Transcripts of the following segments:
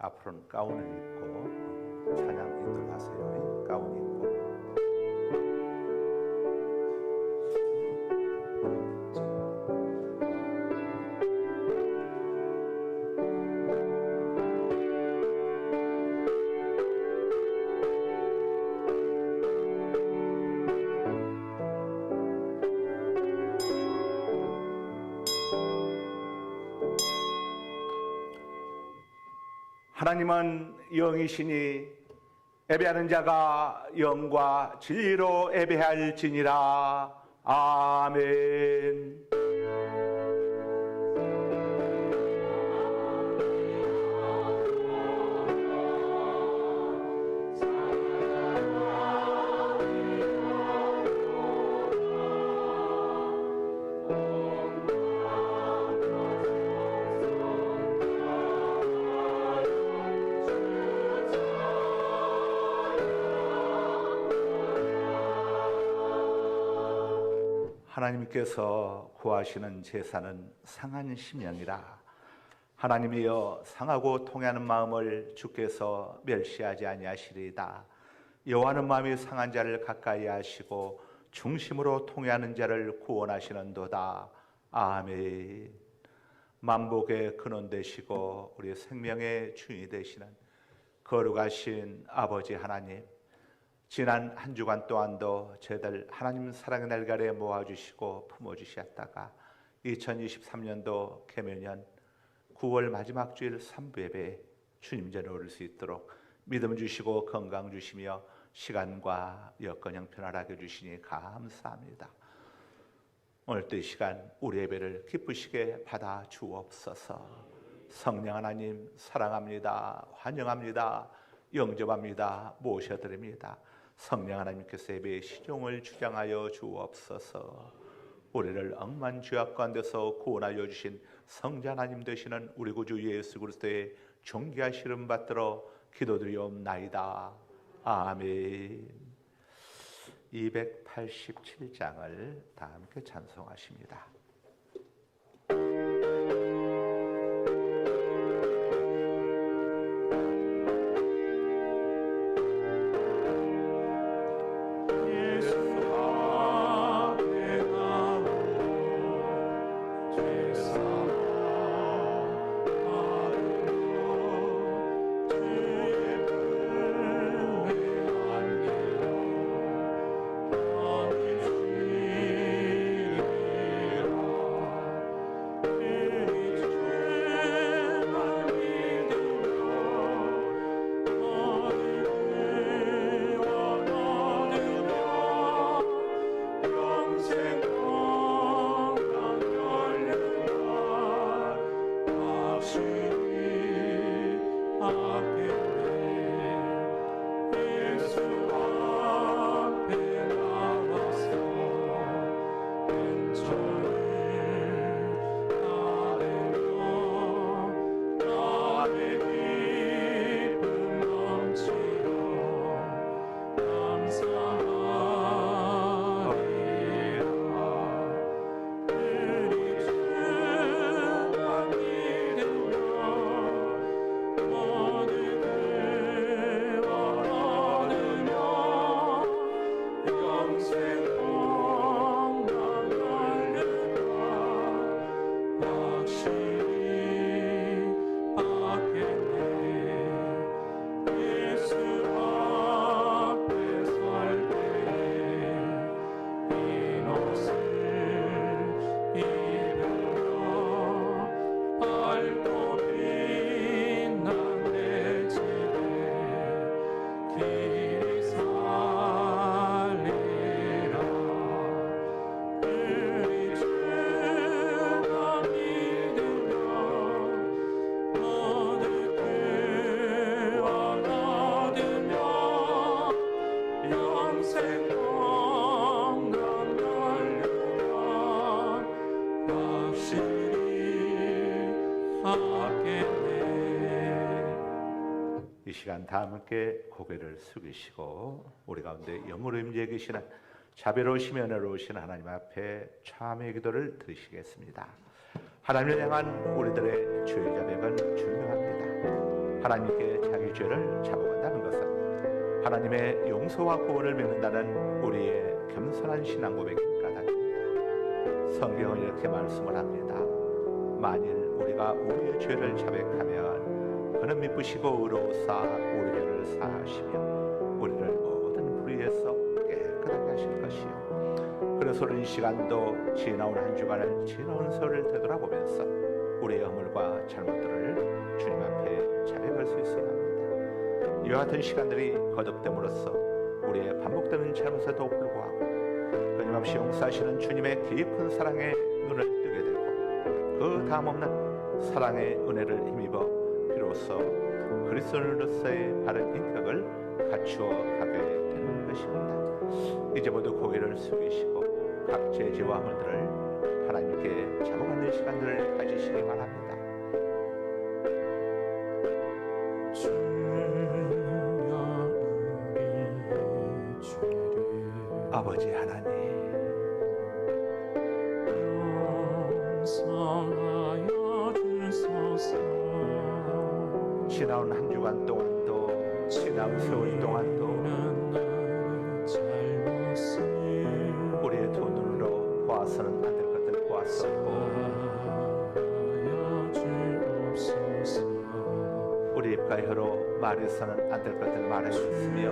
앞으로는 가운을 입고 찬양 인도하세요. 가운 입고. 하나님은 영이시니 예배하는 자가 영과 진리로 예배할지니라. 아멘. 하나님께서 구하시는 제사는 상한 심령이라. 하나님이여 상하고 통하는 마음을 주께서 멸시하지 아니하시리이다. 여호와는 마음이 상한 자를 가까이 하시고 중심으로 통하는 자를 구원하시는도다. 아멘. 만복의 근원 되시고 우리 생명의 주인이 되시는 거룩하신 아버지 하나님, 지난 한 주간 또한도 저희들 하나님 사랑의 날가리에 모아주시고 품어주셨다가 2023년도 개묘년 9월 마지막 주일 3부 예배에 주님 전에 오를 수 있도록 믿음 주시고 건강 주시며 시간과 여건 형편하게 주시니 감사합니다. 오늘도 이 시간 우리 예배를 기쁘시게 받아 주옵소서. 성령 하나님 사랑합니다. 환영합니다. 영접합니다. 모셔드립니다. 성령 하나님께서 예배의 시종을 주장하여 주옵소서. 우리를 억만 죄악 가운데서 구원하여 주신 성자 하나님 되시는 우리 구주 예수 그리스도의 존귀하시름 받들어 기도드리옵나이다. 아멘. 287장을 다 함께 찬송하십니다. 이 시간 다 함께 고개를 숙이시고 우리 가운데 영으로 임재 계시는 자비로우시며 은혜로우신 하나님 앞에 참회의 기도를 드리시겠습니다. 하나님을 향한 우리들의 죄의 자백은 중요합니다. 하나님께 자기 죄를 잡아간다는 것은 하나님의 용서와 구원을 믿는다는 우리의 겸손한 신앙 고백인 까닭입니다. 성경은 이렇게 말씀을 합니다. 만일 우리가 우리의 죄를 자백하면 그는 미쁘시고 의로우사 우리 죄를 사하시며 우리를 모든 불의에서 깨끗하게 하실 것이요. 그래서 우리는 이 시간도 지나온 한 주간을 지나온 세월을 되돌아보면서 우리의 허물과 잘못들을 주님 앞에 자백할 수 있어야 합니다. 이와 같은 시간들이 거듭됨으로써 우리의 반복되는 잘못에도 불구하고 끊임없이 용서하시는 주님의 깊은 사랑에 눈을 뜨게 되고 그 다음없는 사랑의 은혜를 힘입어 비로소 그리스도인으로서의 바른 인격을 갖추어 가게 되는 것입니다. 이제 모두 고개를 숙이시고 각 죄지와 허물들을 하나님께 잡아가는 시간들을 가지시기 바랍니다. 아버지 하나님, 지나온 한 주간 동안도 지나온 세월 동안도 우리의 두 눈으로 보아서는 안 될 것들 보았었고 우리 입과 혀로 말해서는 안 될 것들 말했으며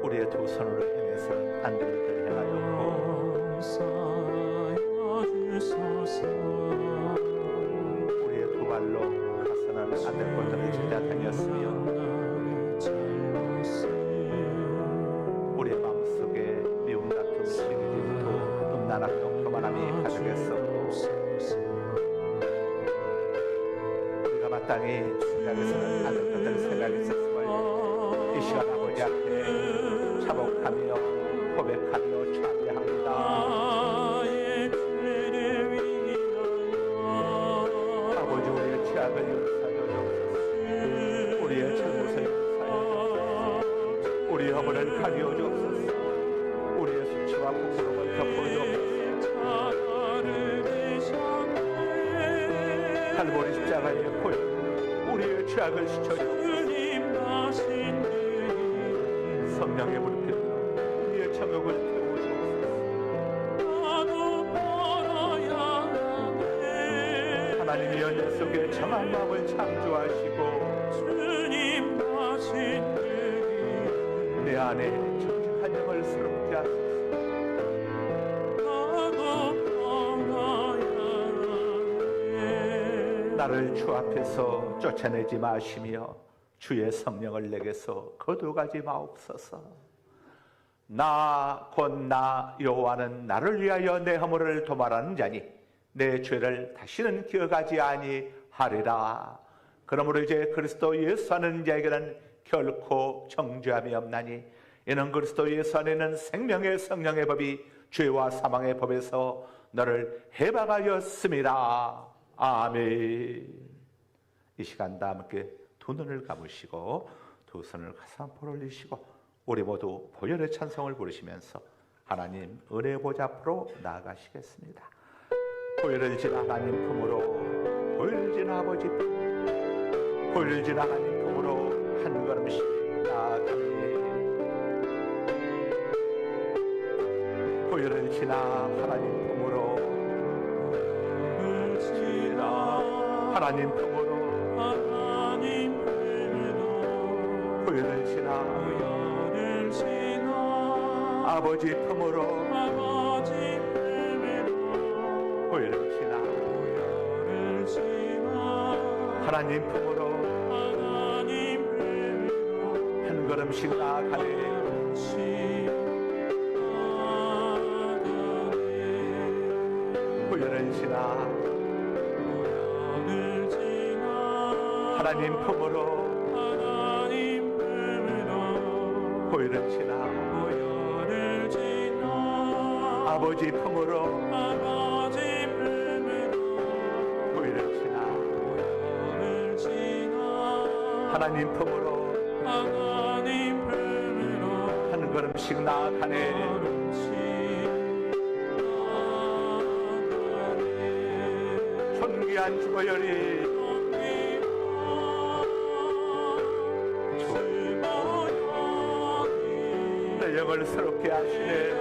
우리의 두 손으로 행해서는 안 될 것들 행하였고 우리의 두 발로 가서는 안 될 것들을 찾아다녔으며 우리의 마음속에 미움 다툼 시기 질투 음란악 교만함이 가득했었고 우리가 마땅히 생각해서는 안 될 것들을 생각했었음을 이 시간 아버지 앞에 자복하며 고백하며 찬양합니다. 아버지 우리의 죄악을 용서하여 주옵소서. 우리의 잘못을 용서하여 주옵소서. 우리의 허물을 가리워 주옵소서. 우리의 수치와 부끄러움을 덮어 주옵소서. 갈보리 십자가의 보혈 우리의 죄악을 씻어 주옵소서. 성령의 불빛으로 우리의 정욕을 태워 주옵소서. 하나님이 연연 속에 정한 마음을 창조하시고 내 안에 정직한 영을 새롭게 하소서. 나를 주 앞에서 쫓아내지 마시며 주의 성령을 내게서 거두가지 마옵소서. 나 곧 나 여호와는 나를 위하여 내 허물을 도말하는 자니 내 죄를 다시는 기억하지 아니하리라. 그러므로 이제 그리스도 예수 하는 자에게는 결코 정죄함이 없나니 이는 그리스도 예수 안에는 생명의 성령의 법이 죄와 사망의 법에서 너를 해방하였습니다. 아멘. 이 시간 다 함께 두 눈을 감으시고 두 손을 가슴 앞으로 올리시고 우리 모두 보혈의 찬송을 부르시면서 하나님 은혜의 보좌 앞으로 나아가시겠습니다. 보혈을 진 하나님 품으로 보혈을 진 아버지 보혈을 진 하나님 품으로 한 걸음씩 나아갑니다. 보혈을 지나 하나님 품으로 하나님 품으로 보혈을 지나 아버지 품으로 보혈을 지나 하나님 품으로 한 걸음씩 나아가네. 보혈을 지나 하나님 품으로 보혈을 지나 아버지 품으로 보혈을 지나 하나님 품으로 한 걸음씩 나아가네. 존귀한 주보혈이 내 영을 새롭게 하시네.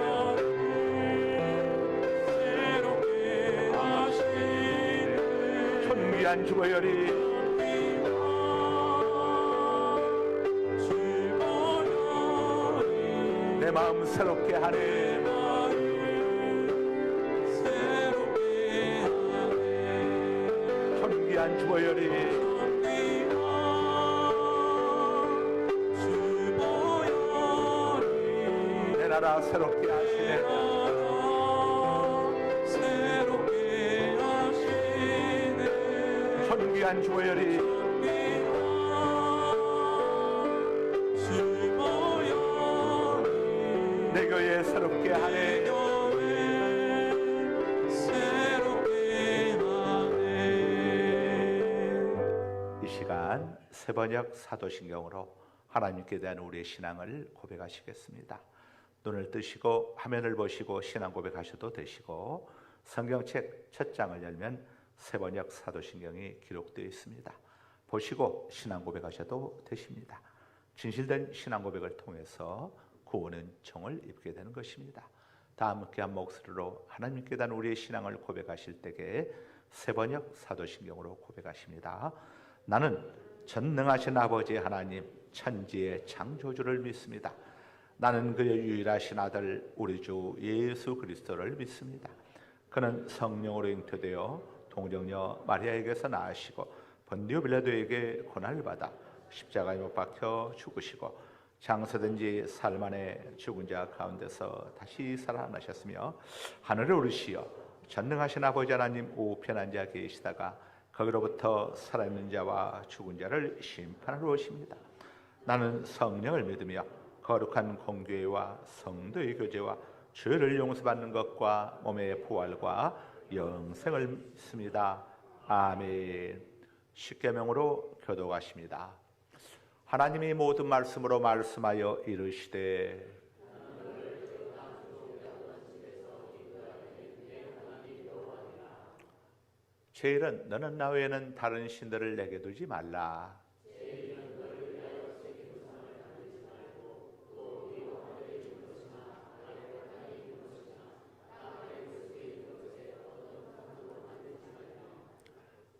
존귀한 주보혈이 내 마음 새롭게 하네. 존귀한 주보혈이 내 나라 새롭게 하시네. 존귀한 주보혈이 내 교회 새롭게 하네. 이 시간 세번역 사도신경으로 하나님께 대한 우리의 신앙을 고백하시겠습니다. 눈을 뜨시고 화면을 보시고 신앙 고백하셔도 되시고 성경책 첫 장을 열면 세번역 사도신경이 기록되어 있습니다. 보시고 신앙 고백하셔도 되십니다. 진실된 신앙 고백을 통해서 구원은 정을 입게 되는 것입니다. 다 함께 한 목소리로 하나님께 대한 우리의 신앙을 고백하실 때에 세번역 사도신경으로 고백하십니다. 나는 전능하신 아버지 하나님 천지의 창조주를 믿습니다. 나는 그의 유일하신 아들 우리 주 예수 그리스도를 믿습니다. 그는 성령으로 잉태되어 동정녀 마리아에게서 나으시고 본디오 빌라도에게 고난을 받아 십자가에 못 박혀 죽으시고 장사된 지 사흘 만에 죽은 자 가운데서 다시 살아나셨으며 하늘에 오르시어 전능하신 아버지 하나님 우편 앉아 계시다가 거기로부터 살아있는 자와 죽은 자를 심판하러 오십니다. 나는 성령을 믿으며 거룩한 공교회와 성도의 교제와 죄를 용서받는 것과 몸의 부활과 영생을 믿습니다. 아멘. 십계명으로 교독하십니다. 하나님이 모든 말씀으로 말씀하여 이르시되 제1은 너는 나 외에는 다른 신들을 내게 두지 말라.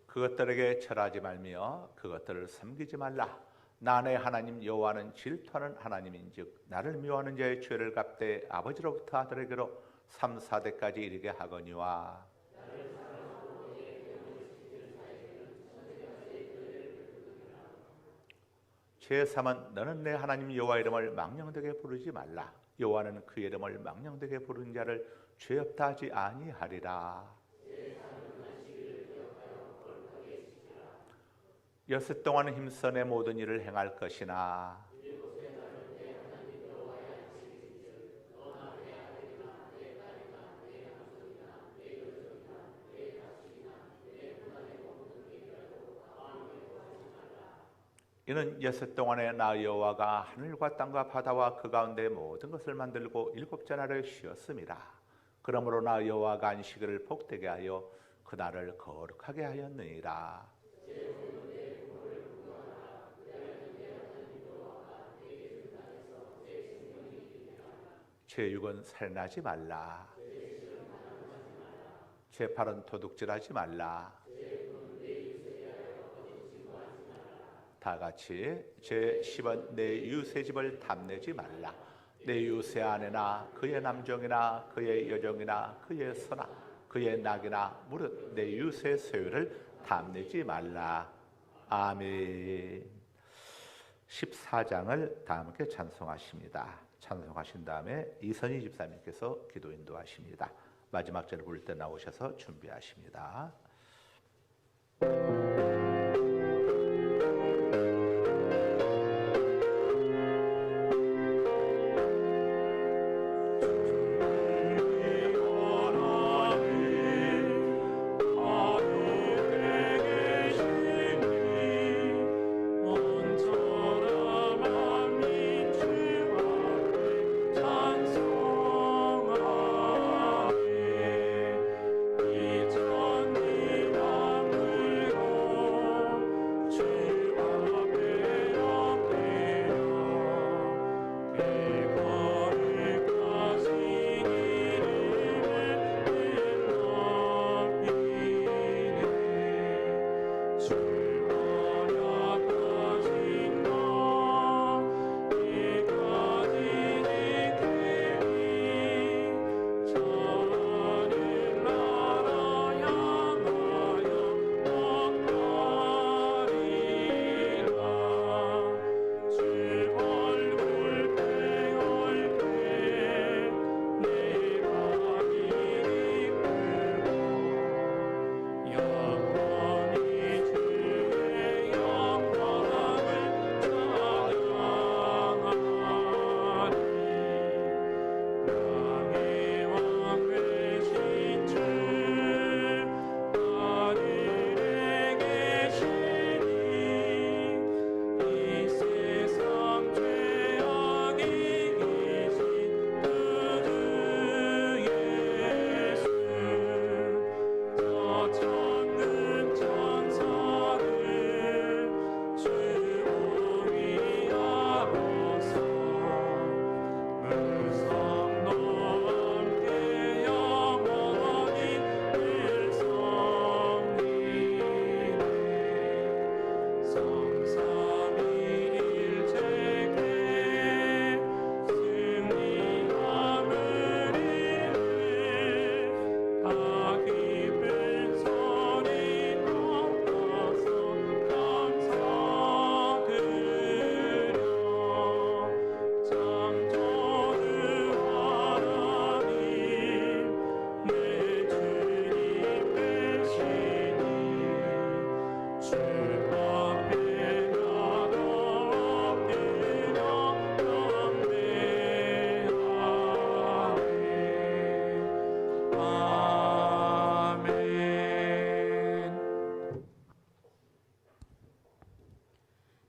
그것들에게 절하지 말며 그것들을 섬기지 말라. 나 내 하나님 여호와는 질투하는 하나님인즉 나를 미워하는 자의 죄를 갚되 아버지로부터 아들에게로 3, 4대까지 이르게 하거니와. 제3은 너는 내 하나님 여호와 이름을 망령되게 부르지 말라. 여호와는 그 이름을 망령되게 부르는 자를 죄 없다 하지 아니하리라. 여섯 동안 힘써 내 모든 일을 행할 것이나 이는 여섯 동안에 나 여호와가 하늘과 땅과 바다와 그 가운데 모든 것을 만들고 일곱째 날을 쉬었음이라. 그러므로 나 여호와가 안식일을 복되게 하여 그 날을 거룩하게 하였느니라. 제6은 살인하지 말라. 제8은 도둑질하지 말라. 다 같이 제10은 내 이웃의 집을 탐내지 말라. 내 이웃의 아내나 그의 남종이나 그의 여종이나 그의 소나 그의 낙이나 무릇 내 이웃의 소유를 탐내지 말라. 아멘. 14장을 다 함께 찬송하십니다. 찬송하신 다음에 이선희 집사님께서 기도 인도하십니다. 마지막 절을 부를 때 나오셔서 준비하십니다. 찬송하네. 이 천지 만물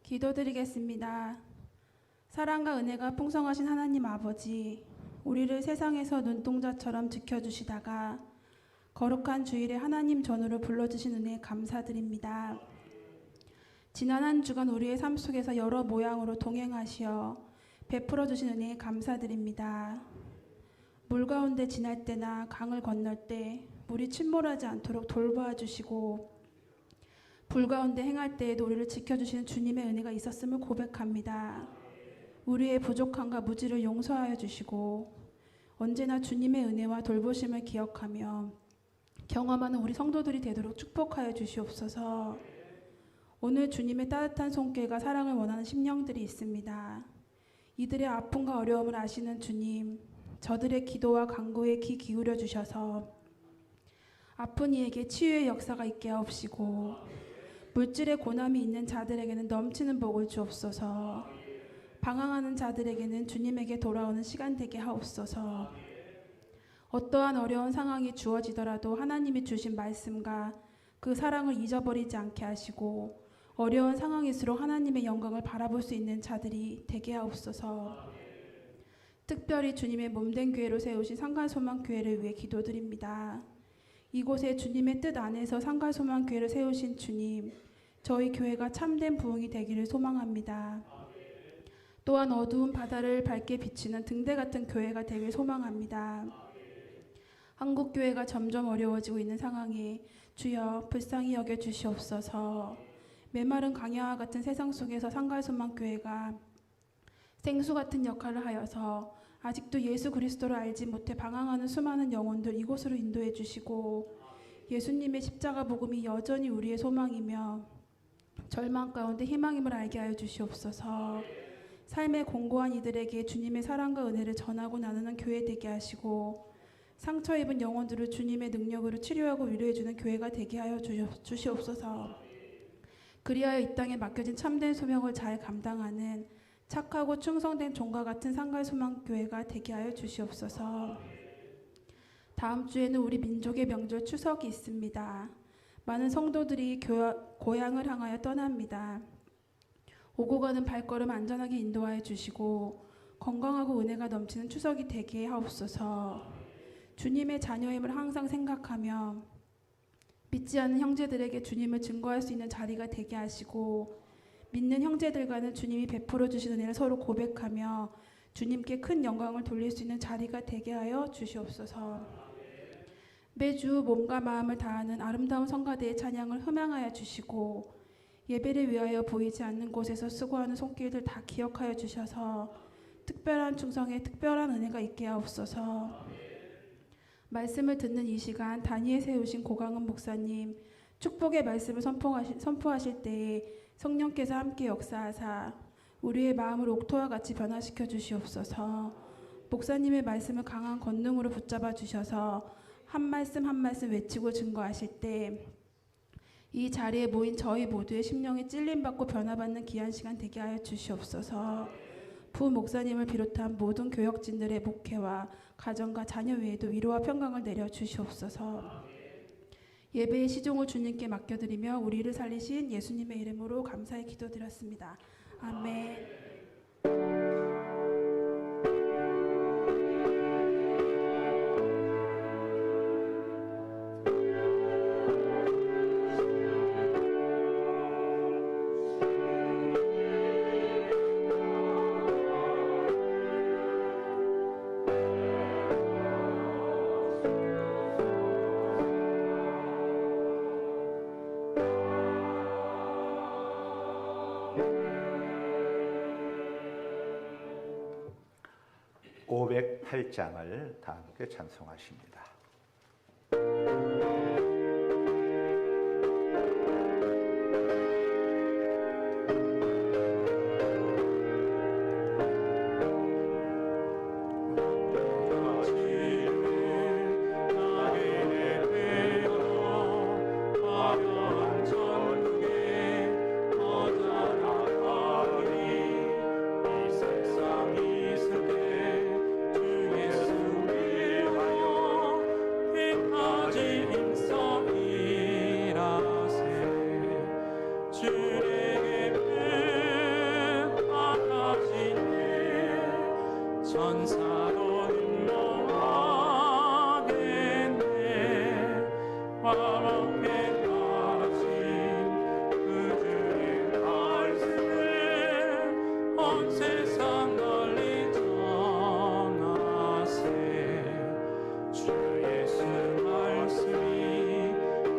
기도드리겠습니다. 사랑과 은혜가 풍성하신 하나님 아버지, 우리를 세상에서 눈동자처럼 지켜주시다가 거룩한 주일에 하나님 전으로 불러주신 은혜에 감사드립니다. 지난 한 주간 우리의 삶 속에서 여러 모양으로 동행하시어 베풀어 주신 은혜에 감사드립니다. 물 가운데 지날 때나 강을 건널 때 물이 침몰하지 않도록 돌보아 주시고, 불 가운데 행할 때에도 우리를 지켜주시는 주님의 은혜가 있었음을 고백합니다. 우리의 부족함과 무지를 용서하여 주시고 언제나 주님의 은혜와 돌보심을 기억하며 경험하는 우리 성도들이 되도록 축복하여 주시옵소서. 오늘 주님의 따뜻한 손길과 사랑을 원하는 심령들이 있습니다. 이들의 아픔과 어려움을 아시는 주님, 저들의 기도와 간구에 귀 기울여 주셔서 아픈 이에게 치유의 역사가 있게 하옵시고, 물질의 고난이 있는 자들에게는 넘치는 복을 주옵소서. 방황하는 자들에게는 주님에게 돌아오는 시간 되게 하옵소서. 어떠한 어려운 상황이 주어지더라도 하나님이 주신 말씀과 그 사랑을 잊어버리지 않게 하시고, 어려운 상황일수록 하나님의 영광을 바라볼 수 있는 자들이 되게 하옵소서. 특별히 주님의 몸된 교회로 세우신 상갈소망교회를 위해 기도드립니다. 이곳에 주님의 뜻 안에서 상갈소망교회를 세우신 주님, 저희 교회가 참된 부흥이 되기를 소망합니다. 또한 어두운 바다를 밝게 비치는 등대 같은 교회가 되길 소망합니다. 한국 교회가 점점 어려워지고 있는 상황에 주여 불쌍히 여겨 주시옵소서. 메마른 강야와 같은 세상 속에서 상갈소망교회가 생수 같은 역할을 하여서 아직도 예수 그리스도를 알지 못해 방황하는 수많은 영혼들 이곳으로 인도해 주시고, 예수님의 십자가 복음이 여전히 우리의 소망이며 절망 가운데 희망임을 알게 하여 주시옵소서. 삶의 공고한 이들에게 주님의 사랑과 은혜를 전하고 나누는 교회 되게 하시고, 상처 입은 영혼들을 주님의 능력으로 치료하고 위로해주는 교회가 되게 하여 주시옵소서. 그리하여 이 땅에 맡겨진 참된 소명을 잘 감당하는 착하고 충성된 종과 같은 상갈소망교회가 되게 하여 주시옵소서. 다음 주에는 우리 민족의 명절 추석이 있습니다. 많은 성도들이 고향을 향하여 떠납니다. 오고 가는 발걸음 안전하게 인도하여 주시고 건강하고 은혜가 넘치는 추석이 되게 하옵소서. 주님의 자녀임을 항상 생각하며 믿지 않는 형제들에게 주님을 증거할 수 있는 자리가 되게 하시고, 믿는 형제들과는 주님이 베풀어 주신 은혜를 서로 고백하며 주님께 큰 영광을 돌릴 수 있는 자리가 되게 하여 주시옵소서. 매주 몸과 마음을 다하는 아름다운 성가대의 찬양을 흠양하여 주시고, 예배를 위하여 보이지 않는 곳에서 수고하는 손길들 다 기억하여 주셔서 특별한 충성에 특별한 은혜가 있게 하옵소서. 말씀을 듣는 이 시간 단위에 세우신 고강은 목사님, 축복의 말씀을 선포하실 때에 성령께서 함께 역사하사 우리의 마음을 옥토와 같이 변화시켜 주시옵소서. 목사님의 말씀을 강한 권능으로 붙잡아 주셔서 한 말씀 한 말씀 외치고 증거하실 때 이 자리에 모인 저희 모두의 심령이 찔림받고 변화받는 귀한 시간 되게 하여 주시옵소서. 부 목사님을 비롯한 모든 교역진들의 목회와 가정과 자녀 외에도 위로와 평강을 내려 주시옵소서. 예배의 시종을 주님께 맡겨드리며 우리를 살리신 예수님의 이름으로 감사의 기도드렸습니다. 아멘. (508장을) 다 함께 찬송하십니다. 이 세상 이 속에 주 예수 위하여 천사로 흠모하겠네. 화목해 가신 그 주의 말씀을 온 세상 널리 전하세. 주 예수 말씀이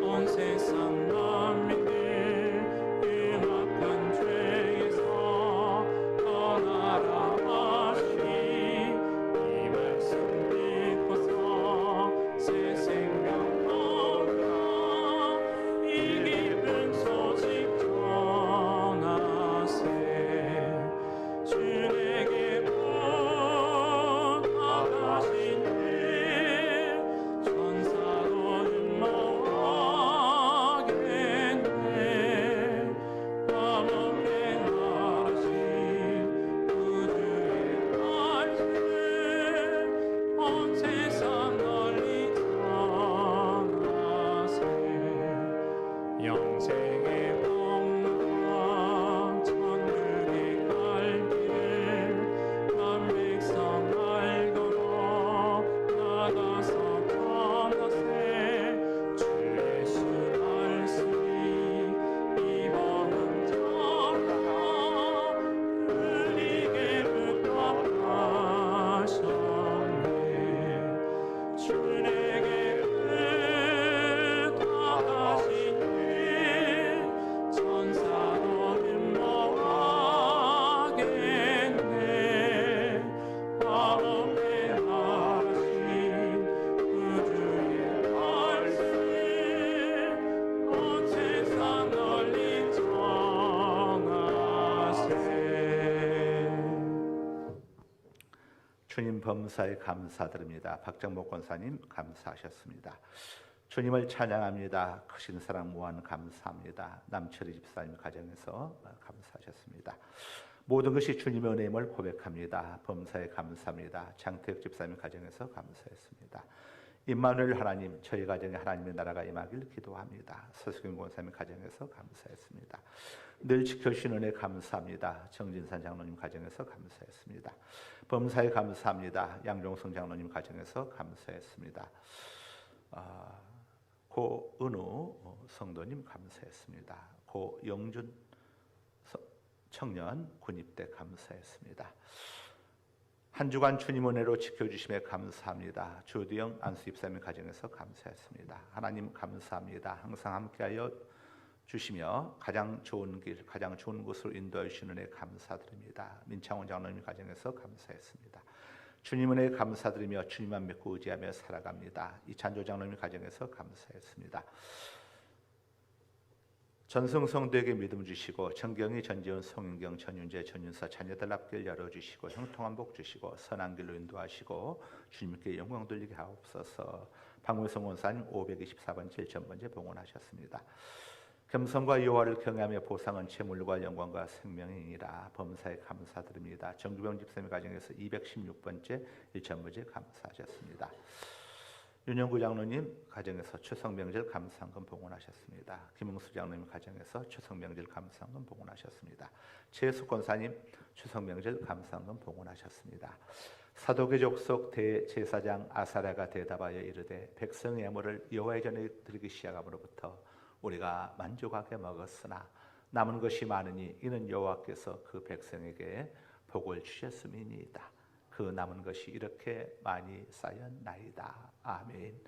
온 세상 만민을 흉악한 죄에서 떠나라 하시니 이 말씀 믿고서 새 생명 얻으라. 이 기쁜 소식 전하세. 주 내게 부탁하시니 천사로 흠모하겠네. 화목해 하신 구주의 말씀을 온 세상 널리 전하세. 영생의 복과 천국의 갈 길을 만 백성 알도록 나가서 전하세. 주 예수 말씀이 이번은 전하 흘리게 부탁하셨네. 주 내게 부탁하시니 천사로 흠모하겠네. 화목해 하신 구주의 말씀을 온 세상 널리 전하세. 주님 범사에 감사드립니다. 박정목 권사님 감사하셨습니다. 주님을 찬양합니다. 크신 사랑 무한 감사합니다. 남철희 집사님 가정에서 감사하셨습니다. 모든 것이 주님의 은혜임을 고백합니다. 범사에 감사합니다. 장태혁 집사님 가정에서 감사했습니다. 임마누엘 하나님, 저희 가정에 하나님의 나라가 임하길 기도합니다. 서수경 권사님 가정에서 감사했습니다. 늘 지켜주시는 은혜 감사합니다. 정진산 장로님 가정에서 감사했습니다. 범사에 감사합니다. 양종성 장로님 가정에서 감사했습니다. 고은우 성도님 감사했습니다. 고영준 청년 군입대 감사했습니다. 한 주간 주님 은혜로 지켜주심에 감사합니다. 조두영 안수 입사님 가정에서 감사했습니다. 하나님 감사합니다. 항상 함께하여 주시며 가장 좋은 길, 가장 좋은 곳으로 인도해 주시는 은혜 감사드립니다. 민창원 장로님 가정에서 감사했습니다. 주님 은혜 감사드리며 주님만 믿고 의지하며 살아갑니다. 이찬조 장로님 가정에서 감사했습니다. 전승성도에게 믿음 주시고 정경희, 전지훈, 송윤경, 전윤재, 전윤사 자녀들 앞길 열어주시고 형통한 복 주시고 선한 길로 인도하시고 주님께 영광 돌리게 하옵소서. 박무성 원사님 524번째 1,000번째 봉헌하셨습니다. 겸손과 여호와를 경외하며 보상은 재물과 영광과 생명이니라. 범사에 감사드립니다. 정규병 집사님 가정에서 216번째 1,000번째 감사하셨습니다. 윤영구 장로님 가정에서 추석명절 감사헌금 봉헌하셨습니다. 김웅수 장로님 가정에서 추석명절 감사헌금 봉헌하셨습니다. 최숙 권사님 추석명절 감사헌금 봉헌하셨습니다. 사도계 족속 대제사장 아사랴가 대답하여 이르되 백성의 예물을 여호와의 전에 드리기 시작함으로부터 우리가 만족하게 먹었으나 남은 것이 많으니 이는 여호와께서 그 백성에게 복을 주셨음이니이다. 그 남은 것이 이렇게 많이 쌓였나이다. 아멘.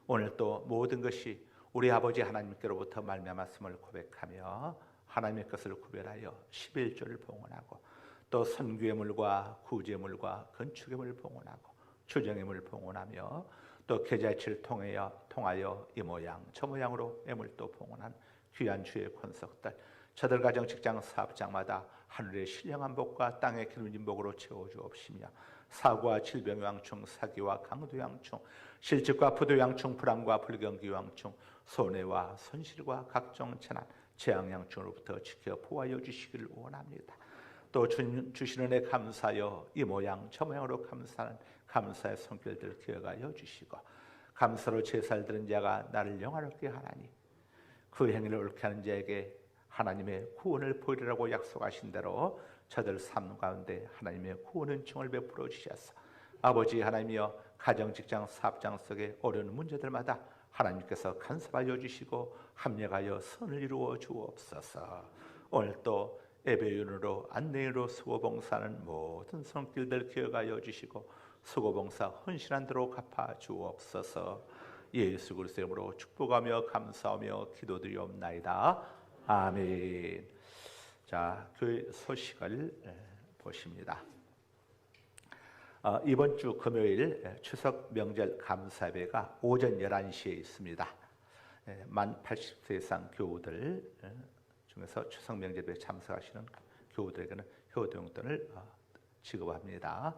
오늘 또 모든 것이 우리 아버지 하나님께로부터 말미암았음을 고백하며 하나님의 것을 구별하여 11조를 봉헌하고 또 선규예물과 구제물과 건축예물을 봉헌하고 추정예물을 봉헌하며 또 계좌이체를 통하여 이 모양 저 모양으로 예물도 봉헌한 귀한 주의 권속들, 저들 가정 직장 사업장마다 하늘의 신령한 복과 땅의 기름진 복으로 채워주옵시며 사고와 질병 양충, 사기와 강도 양충, 실직과 부도 양충, 불안과 불경기 양충, 손해와 손실과 각종 재난, 재앙 양충으로부터 지켜 보호하여 주시기를 원합니다. 또 주님 주시는 애 감사하여 이 모양 저 모양으로 감사하는 감사의 손길들 기억하여 주시고 감사로 제사를 드린 자가 나를 영화롭게 하나니 그 행위를 옳게 하는 자에게 하나님의 구원을 보이리라고 약속하신 대로 저들 삶 가운데 하나님의 구원 은총을 베풀어 주셔서 아버지 하나님이여 가정, 직장, 사업장 속에 어려운 문제들마다 하나님께서 간섭하여 주시고 합력하여 선을 이루어 주옵소서. 오늘 또 예배윤으로 안내로 수고봉사하는 모든 손길들 기억하여 주시고 수고봉사 헌신한 대로 갚아 주옵소서. 예수 그리스도의 이름으로 축복하며 감사하며 기도드리옵나이다. 아멘. 자, 교회 소식을 보십니다. 이번 주 금요일 추석 명절 감사예배가 오전 11시에 있습니다. 만 80세 이상 교우들 중에서 추석 명절에 참석하시는 교우들에게는 효도용돈을 지급합니다.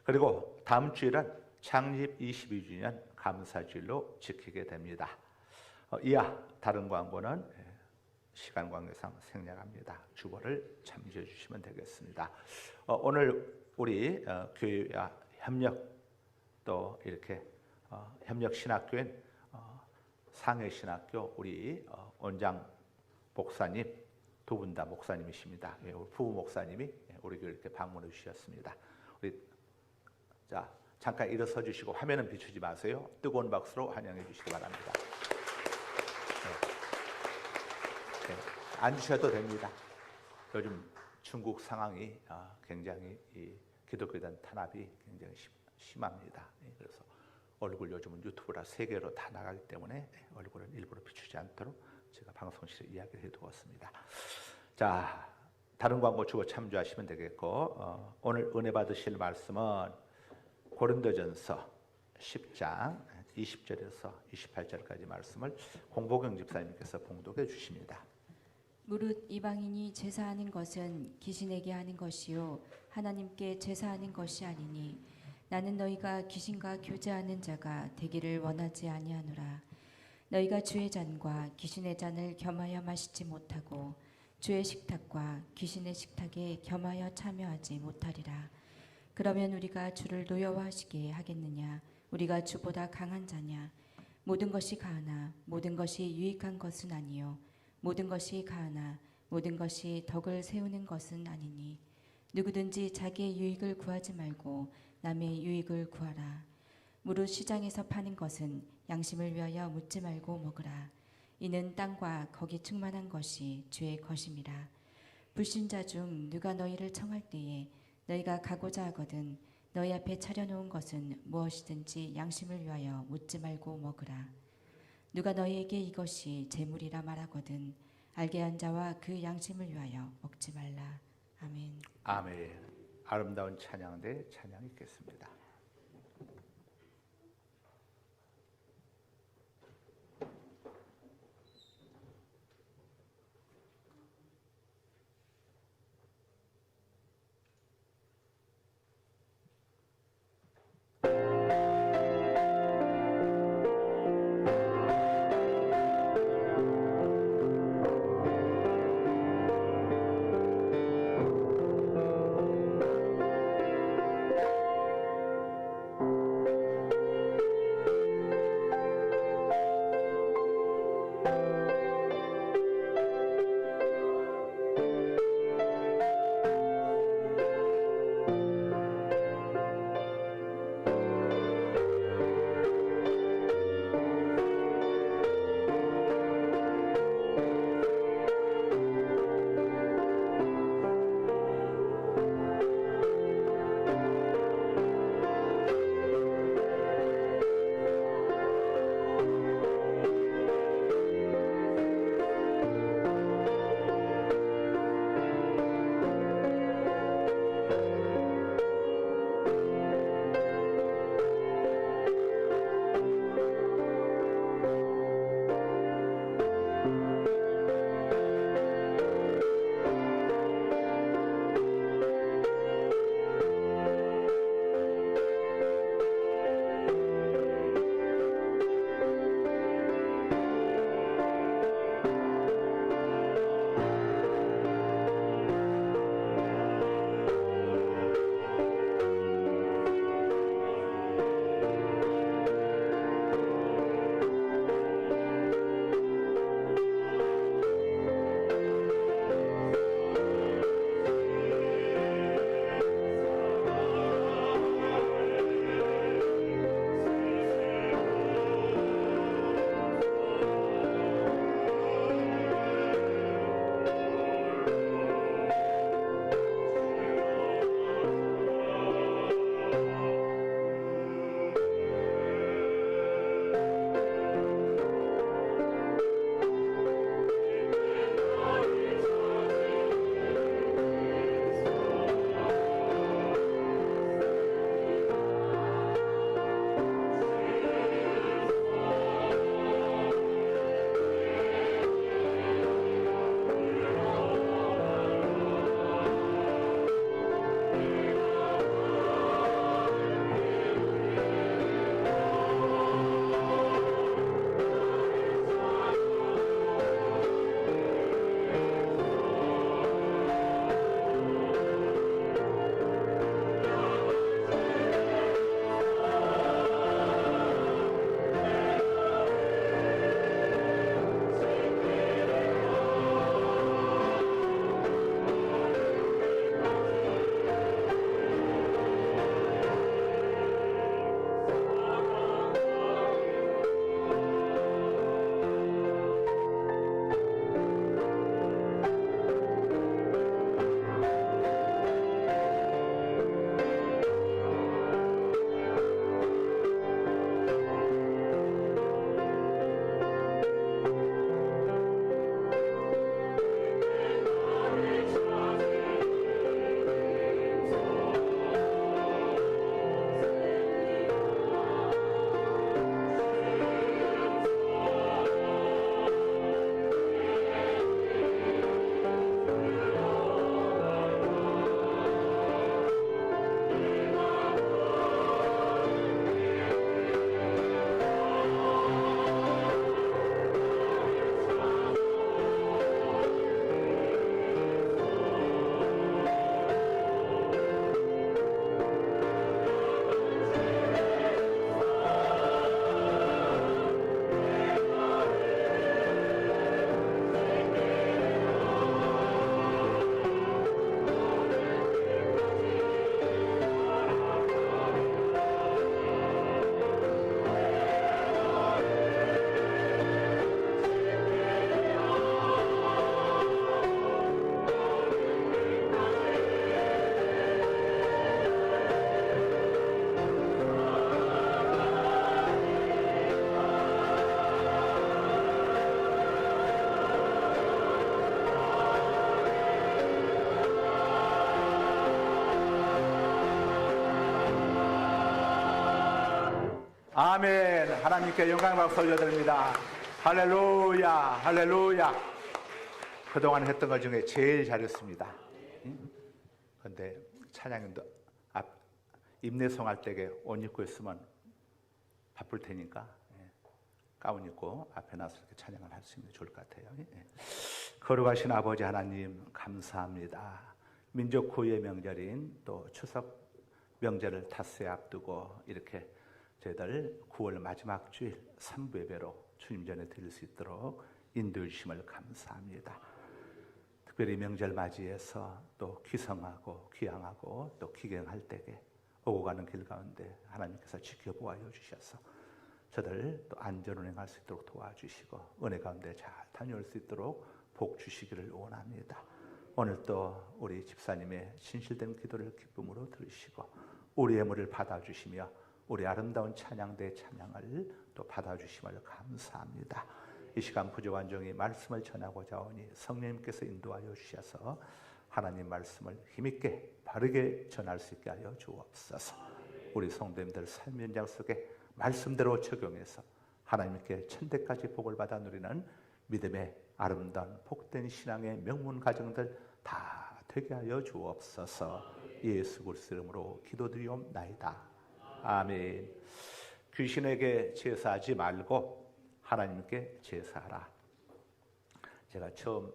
그리고 다음 주일은 창립 22주년 감사주일로 지키게 됩니다. 이하 다른 광고는 시간 관계상 생략합니다. 주보를 참조해 주시면 되겠습니다. 오늘 우리 교회와 협력 또 이렇게 협력신학교인 상해신학교 우리 원장 목사님 두 분 다 목사님이십니다. 부부 목사님이 우리 교회 이렇게 방문해 주셨습니다. 우리 자 잠깐 일어서 주시고 화면은 비추지 마세요. 뜨거운 박수로 환영해 주시기 바랍니다. 앉으셔도 됩니다. 요즘 중국 상황이 굉장히 기독교에 대한 탄압이 굉장히 심합니다. 그래서 얼굴 요즘은 유튜브라 세계로 다 나가기 때문에 얼굴은 일부러 비추지 않도록 제가 방송실에 이야기를 해두었습니다. 자, 다른 광고 주고 참조하시면 되겠고 오늘 은혜 받으실 말씀은 고린도전서 10장 20절에서 28절까지 말씀을 공보경 집사님께서 봉독해 주십니다. 무릇 이방인이 제사하는 것은 귀신에게 하는 것이요 하나님께 제사하는 것이 아니니 나는 너희가 귀신과 교제하는 자가 되기를 원하지 아니하노라. 너희가 주의 잔과 귀신의 잔을 겸하여 마시지 못하고 주의 식탁과 귀신의 식탁에 겸하여 참여하지 못하리라. 그러면 우리가 주를 노여워하시게 하겠느냐? 우리가 주보다 강한 자냐? 모든 것이 가하나 모든 것이 유익한 것은 아니요 모든 것이 가하나 모든 것이 덕을 세우는 것은 아니니 누구든지 자기의 유익을 구하지 말고 남의 유익을 구하라. 무릇 시장에서 파는 것은 양심을 위하여 묻지 말고 먹으라. 이는 땅과 거기 충만한 것이 주의 것임이라. 불신자 중 누가 너희를 청할 때에 너희가 가고자 하거든 너희 앞에 차려놓은 것은 무엇이든지 양심을 위하여 묻지 말고 먹으라. 누가 너희에게 이것이 재물이라 말하거든 알게 한 자와 그 양심을 위하여 먹지 말라. 아멘. 아멘. 아름다운 찬양대 찬양 있겠습니다. 아멘. 하나님께 영광 박수 올려드립니다. 할렐루야, 할렐루야. 그동안 했던 것 중에 제일 잘했습니다. 그런데 찬양인도 입내성 할 때에 옷 입고 있으면 바쁠 테니까 가운 입고 앞에 나서 이렇게 찬양을 할 수 있는 게 좋을 것 같아요. 거룩하신 아버지 하나님 감사합니다. 민족 구의 명절인 또 추석 명절을 닷새 앞두고 이렇게 저희들 9월 마지막 주일 3부 예배로 주님 전에 드릴 수 있도록 인도해 주심을 감사합니다. 특별히 명절 맞이해서 또 귀성하고 귀향하고 또 귀경할 때에 오고 가는 길 가운데 하나님께서 지켜보아여 주셔서 저들 또 안전 운행할 수 있도록 도와주시고 은혜 가운데 잘 다녀올 수 있도록 복 주시기를 원합니다. 오늘 또 우리 집사님의 진실된 기도를 기쁨으로 들으시고 우리의 물을 받아주시며 우리 아름다운 찬양대 찬양을 또 받아주심을 감사합니다. 이 시간 부족한 종이 말씀을 전하고자 하오니 성령님께서 인도하여 주셔서 하나님 말씀을 힘있게 바르게 전할 수 있게 하여 주옵소서. 우리 성도님들 삶 현장 속에 말씀대로 적용해서 하나님께 천대까지 복을 받아 누리는 믿음의 아름다운 복된 신앙의 명문 가정들 다 되게 하여 주옵소서. 예수 그리스도 이름으로 기도드리옵나이다. 아멘. 귀신에게 제사하지 말고 하나님께 제사하라. 제가 처음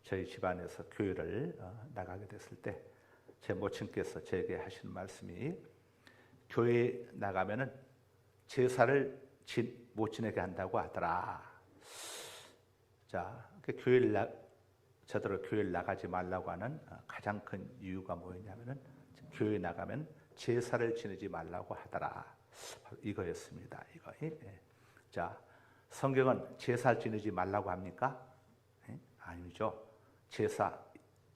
저희 집안에서 교회를 나가게 됐을 때 제 모친께서 저에게 하신 말씀이 교회에 나가면은 제사를 모친에게 한다고 하더라. 자, 저더러 교회를 나가지 말라고 하는 가장 큰 이유가 뭐였냐면은 교회 나가면 제사를 지내지 말라고 하더라. 바로 이거였습니다. 이거. 자, 성경은 제사 지내지 말라고 합니까? 아니죠. 제사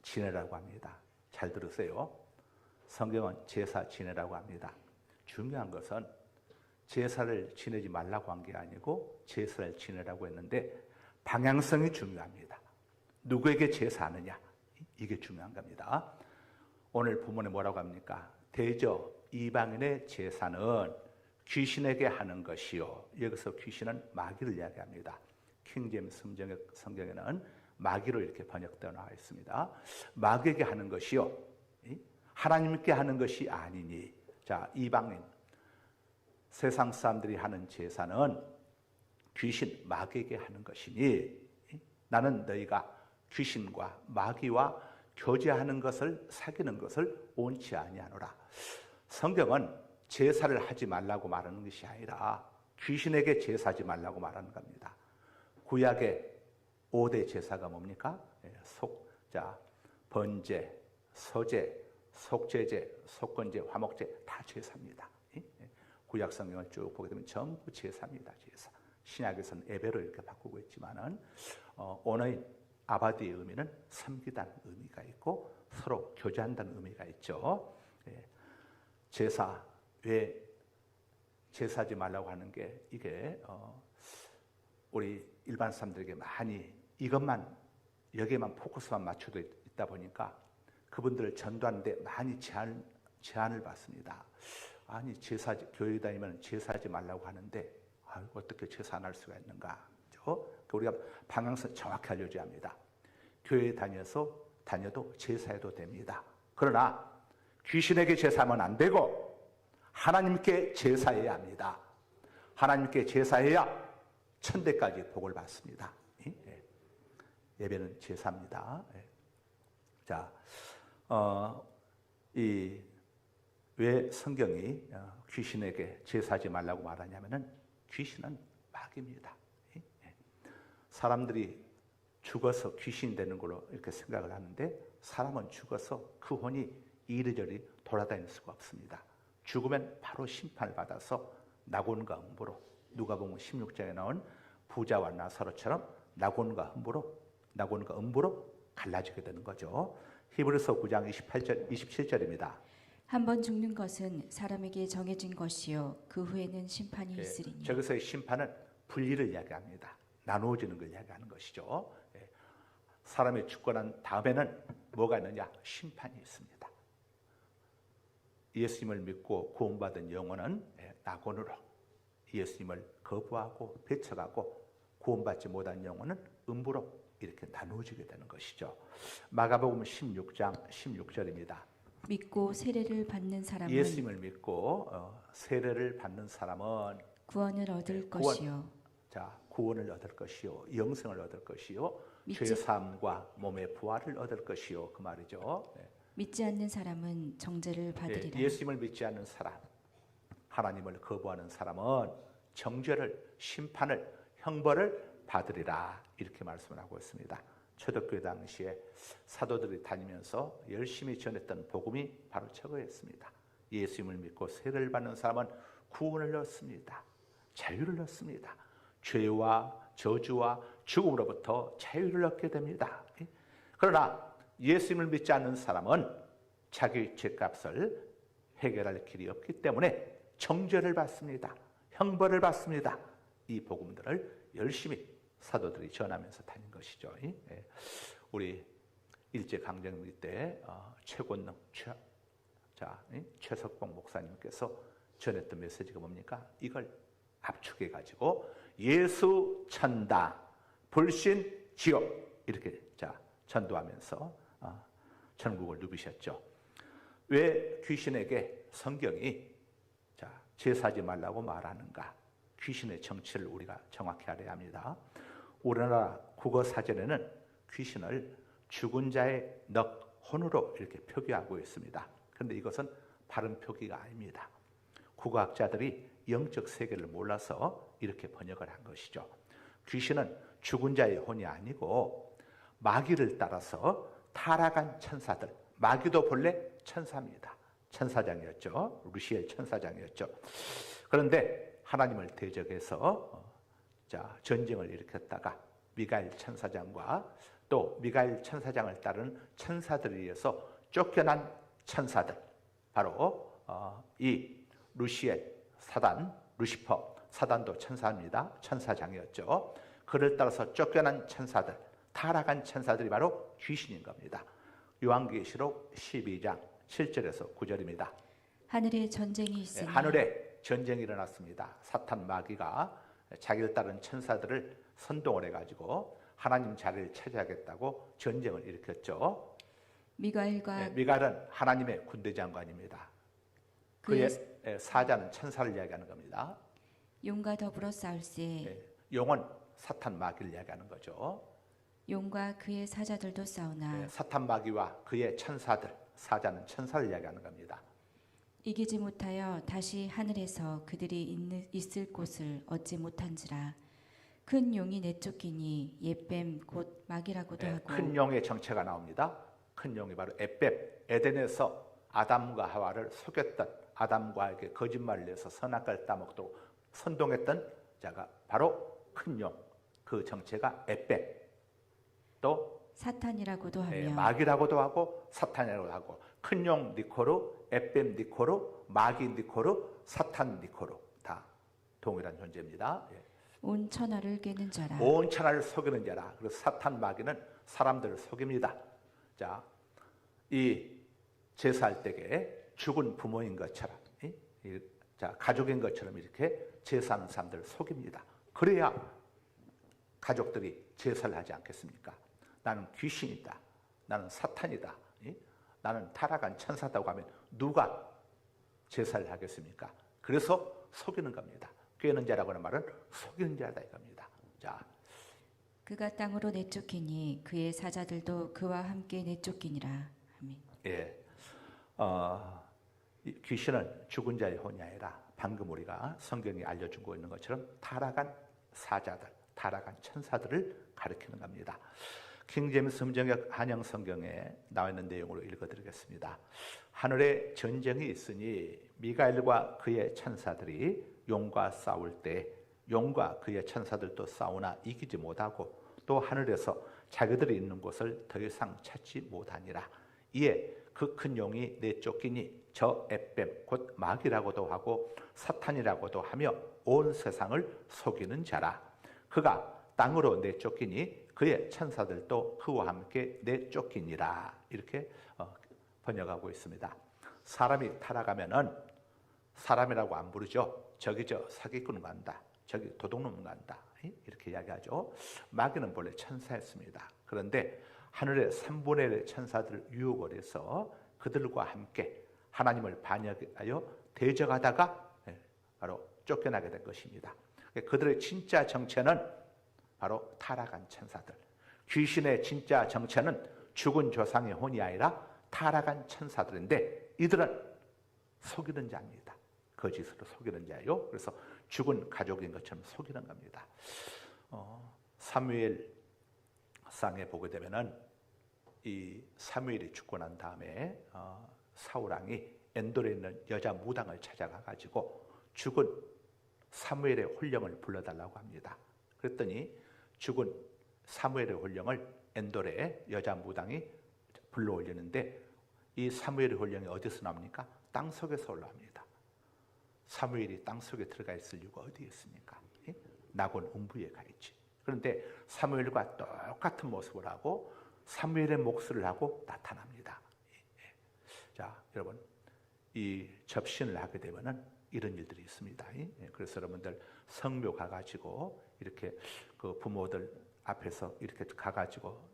지내라고 합니다. 잘 들으세요. 성경은 제사 지내라고 합니다. 중요한 것은 제사를 지내지 말라고 한 게 아니고 제사를 지내라고 했는데 방향성이 중요합니다. 누구에게 제사하느냐, 이게 중요한 겁니다. 오늘 본문에 뭐라고 합니까? 대저 이방인의 제사는 귀신에게 하는 것이요. 여기서 귀신은 마귀를 이야기합니다. 킹제임스 성경에는 마귀로 이렇게 번역되어 나와 있습니다. 마귀에게 하는 것이요, 하나님께 하는 것이 아니니. 자, 이방인 세상 사람들이 하는 제사는 귀신 마귀에게 하는 것이니 나는 너희가 귀신과 마귀와 교제하는 것을 사귀는 것을 원치 아니하노라. 성경은 제사를 하지 말라고 말하는 것이 아니라 귀신에게 제사하지 말라고 말하는 겁니다. 구약의 5대 제사가 뭡니까? 번제, 서제, 속죄제, 속건제, 화목제 다 제사입니다. 구약 성경을 쭉 보게 되면 전부 제사입니다. 제사. 신약에서는 예배로 이렇게 바꾸고 있지만은 언어인 아바디의 의미는 섬기다는 의미가 있고 서로 교제한다는 의미가 있죠. 제사, 왜 제사하지 말라고 하는 게 이게 우리 일반 사람들에게 많이 이것만 여기에만 포커스만 맞춰져 있다 보니까 그분들을 전도하는데 많이 제한을 받습니다. 아니 교회 다니면 제사하지 말라고 하는데 어떻게 제사 안 할 수가 있는가? 우리가 방향성 정확히 알려줘야 합니다. 교회 다녀도 제사해도 됩니다. 그러나 귀신에게 제사하면 안 되고 하나님께 제사해야 합니다. 하나님께 제사해야 천대까지 복을 받습니다. 예배는 제사입니다. 자, 왜 성경이 귀신에게 제사하지 말라고 말하냐면은 귀신은 마귀입니다. 사람들이 죽어서 귀신 되는 걸로 이렇게 생각을 하는데 사람은 죽어서 그 혼이 이리저리 돌아다닐 수가 없습니다. 죽으면 바로 심판을 받아서 낙원과 음부로, 누가복음 16장에 나온 부자와 나사로처럼 낙원과 음부로 갈라지게 되는 거죠. 히브리서 9장 27절입니다. 한 번 죽는 것은 사람에게 정해진 것이요 그 후에는 심판이 있으리니. 저기서의 심판은 분리를 이야기합니다. 나누어지는 걸 이야기하는 것이죠. 사람이 죽고 난 다음에는 뭐가 있느냐? 심판이 있습니다. 예수님을 믿고 구원받은 영혼은 낙원으로, 예수님을 거부하고 배척하고 구원받지 못한 영혼은 음부로 이렇게 나누어지게 되는 것이죠. 마가복음 16장 16절입니다. 믿고 세례를 받는 사람은 예수님을 믿고 세례를 받는 사람은 구원을 얻을 구원. 것이요 구원을 얻을 것이요 영생을 얻을 것이요 믿지- 죄 사함과 몸의 부활을 얻을 것이요 그 말이죠. 믿지 않는 사람은 정죄를 받으리라. 예수님을 믿지 않는 사람, 하나님을 거부하는 사람은 정죄를, 심판을, 형벌을 받으리라 이렇게 말씀을 하고 있습니다. 초대교회 당시에 사도들이 다니면서 열심히 전했던 복음이 바로 저거였습니다. 예수님을 믿고 세례를 받는 사람은 구원을 얻습니다. 자유를 얻습니다. 죄와 저주와 죽음으로부터 자유를 얻게 됩니다. 그러나 예수님을 믿지 않는 사람은 자기 죄값을 해결할 길이 없기 때문에 정죄를 받습니다. 형벌을 받습니다. 이 복음들을 열심히 사도들이 전하면서 다닌 것이죠. 우리 일제강점기 때 최권능 최석봉 목사님께서 전했던 메시지가 뭡니까? 이걸 압축해 가지고 예수 천당 불신 지옥 이렇게 전도하면서 전국을 누비셨죠. 왜 귀신에게 성경이 제사하지 말라고 말하는가? 귀신의 정체를 우리가 정확히 알아야 합니다. 우리나라 국어사전에는 귀신을 죽은 자의 넋, 혼으로 이렇게 표기하고 있습니다. 그런데 이것은 바른 표기가 아닙니다. 국어학자들이 영적 세계를 몰라서 이렇게 번역을 한 것이죠. 귀신은 죽은 자의 혼이 아니고 마귀를 따라서 타락한 천사들, 마귀도 본래 천사입니다. 천사장이었죠. 루시엘 천사장이었죠. 그런데 하나님을 대적해서 전쟁을 일으켰다가 미가엘 천사장과 또 미가엘 천사장을 따르는 천사들에 의해서 쫓겨난 천사들, 바로 이 루시엘, 사단, 루시퍼, 사단도 천사입니다. 천사장이었죠. 그를 따라서 쫓겨난 천사들, 타락한 천사들이 바로 귀신인 겁니다. 요한계시록 12장 7절에서 9절입니다. 하늘에 전쟁이 있으니 하늘에 전쟁이 일어났습니다. 사탄 마귀가 자기를 따른 천사들을 선동을 해가지고 하나님 자리를 차지하겠다고 전쟁을 일으켰죠. 미가엘과 미가엘은 하나님의 군대 장관입니다. 그의 사자는 천사를 이야기하는 겁니다. 용과 더불어 싸울세 용은 사탄 마귀를 이야기하는 거죠. 용과 그의 사자들도 싸우나 사탄 마귀와 그의 천사들, 사자는 천사를 이야기하는 겁니다. 이기지 못하여 다시 하늘에서 그들이 있을 곳을 얻지 못한지라. 큰 용이 내쫓기니 옛뱀 곧 마귀라고도 하고 큰 용의 정체가 나옵니다. 큰 용이 바로 에뱀, 에덴에서 아담과 하와를 속였던, 아담과에게 거짓말을 해서 선악과를 따먹도록 선동했던 자가 바로 큰 용, 그 정체가 에뱀, 또 사탄이라고도 하며 마귀라고도 하고 사탄이라고도 하고, 큰 용 니코르, 에뱀 니코르, 마귀 니코르, 사탄 니코르 다 동일한 존재입니다. 온 천하를 깨는 자라. 온 천하를 속이는 자라. 그래서 사탄 마귀는 사람들을 속입니다. 자, 이 제사할 때에 죽은 부모인 것처럼, 가족인 것처럼 이렇게 제사하는 사람들을 속입니다. 그래야 가족들이 제사를 하지 않겠습니까? 나는 귀신이다. 나는 사탄이다. 나는 타락한 천사다고 하면 누가 제사를 하겠습니까? 그래서 속이는 겁니다. 꿰는 자라고 하는 말은 속이는 자다 이겁니다. 자, 그가 땅으로 내쫓기니 그의 사자들도 그와 함께 내쫓기니라. 아멘. 이 귀신은 죽은 자의 혼이 아니라 방금 우리가 성경이 알려주고 있는 것처럼 타락한 사자들, 타락한 천사들을 가리키는 겁니다. 킹제임스 음정역 한영 성경에 나와 있는 내용으로 읽어드리겠습니다. 하늘에 전쟁이 있으니 미가엘과 그의 천사들이 용과 싸울 때 용과 그의 천사들도 싸우나 이기지 못하고 또 하늘에서 자기들이 있는 곳을 더 이상 찾지 못하니라. 이에 그 큰 용이 내쫓기니 저 에뱀 곧 마귀라고도 하고 사탄이라고도 하며 온 세상을 속이는 자라. 그가 땅으로 내쫓기니 그의 천사들도 그와 함께 내쫓기니라. 이렇게 번역하고 있습니다. 사람이 타락하면은 사람이라고 안 부르죠. 저기 저 사기꾼 간다, 저기 도둑놈 간다, 이렇게 이야기하죠. 마귀는 본래 천사였습니다. 그런데 하늘의 3분의 1의 천사들을 유혹을 해서 그들과 함께 하나님을 반역하여 대적하다가 바로 쫓겨나게 된 것입니다. 그들의 진짜 정체는 바로 타락한 천사들. 귀신의 진짜 정체는 죽은 조상의 혼이 아니라 타락한 천사들인데, 이들은 속이는 자입니다. 거짓으로 속이는 자예요. 그래서 죽은 가족인 것처럼 속이는 겁니다. 사무엘 상에 보게 되면은 이 사무엘이 죽고 난 다음에 사울 왕이 엔돌에 있는 여자 무당을 찾아가 가지고 죽은 사무엘의 혼령을 불러달라고 합니다. 그랬더니 죽은 사무엘의 혼령을 엔돌의 여자 무당이 불러 올리는데, 이 사무엘의 혼령이 어디서 나옵니까? 땅속에서 올라옵니다. 사무엘이 땅속에 들어가 있을 이유가 어디에 있습니까? 낙원 음부에 가 있지. 그런데 사무엘과 똑같은 모습을 하고 사무엘의 몫을 하고 나타납니다. 자, 여러분, 이 접신을 하게 되면은 이런 일들이 있습니다. 그래서 여러분들 성묘 가가지고 이렇게 그 부모들 앞에서 이렇게 가가지고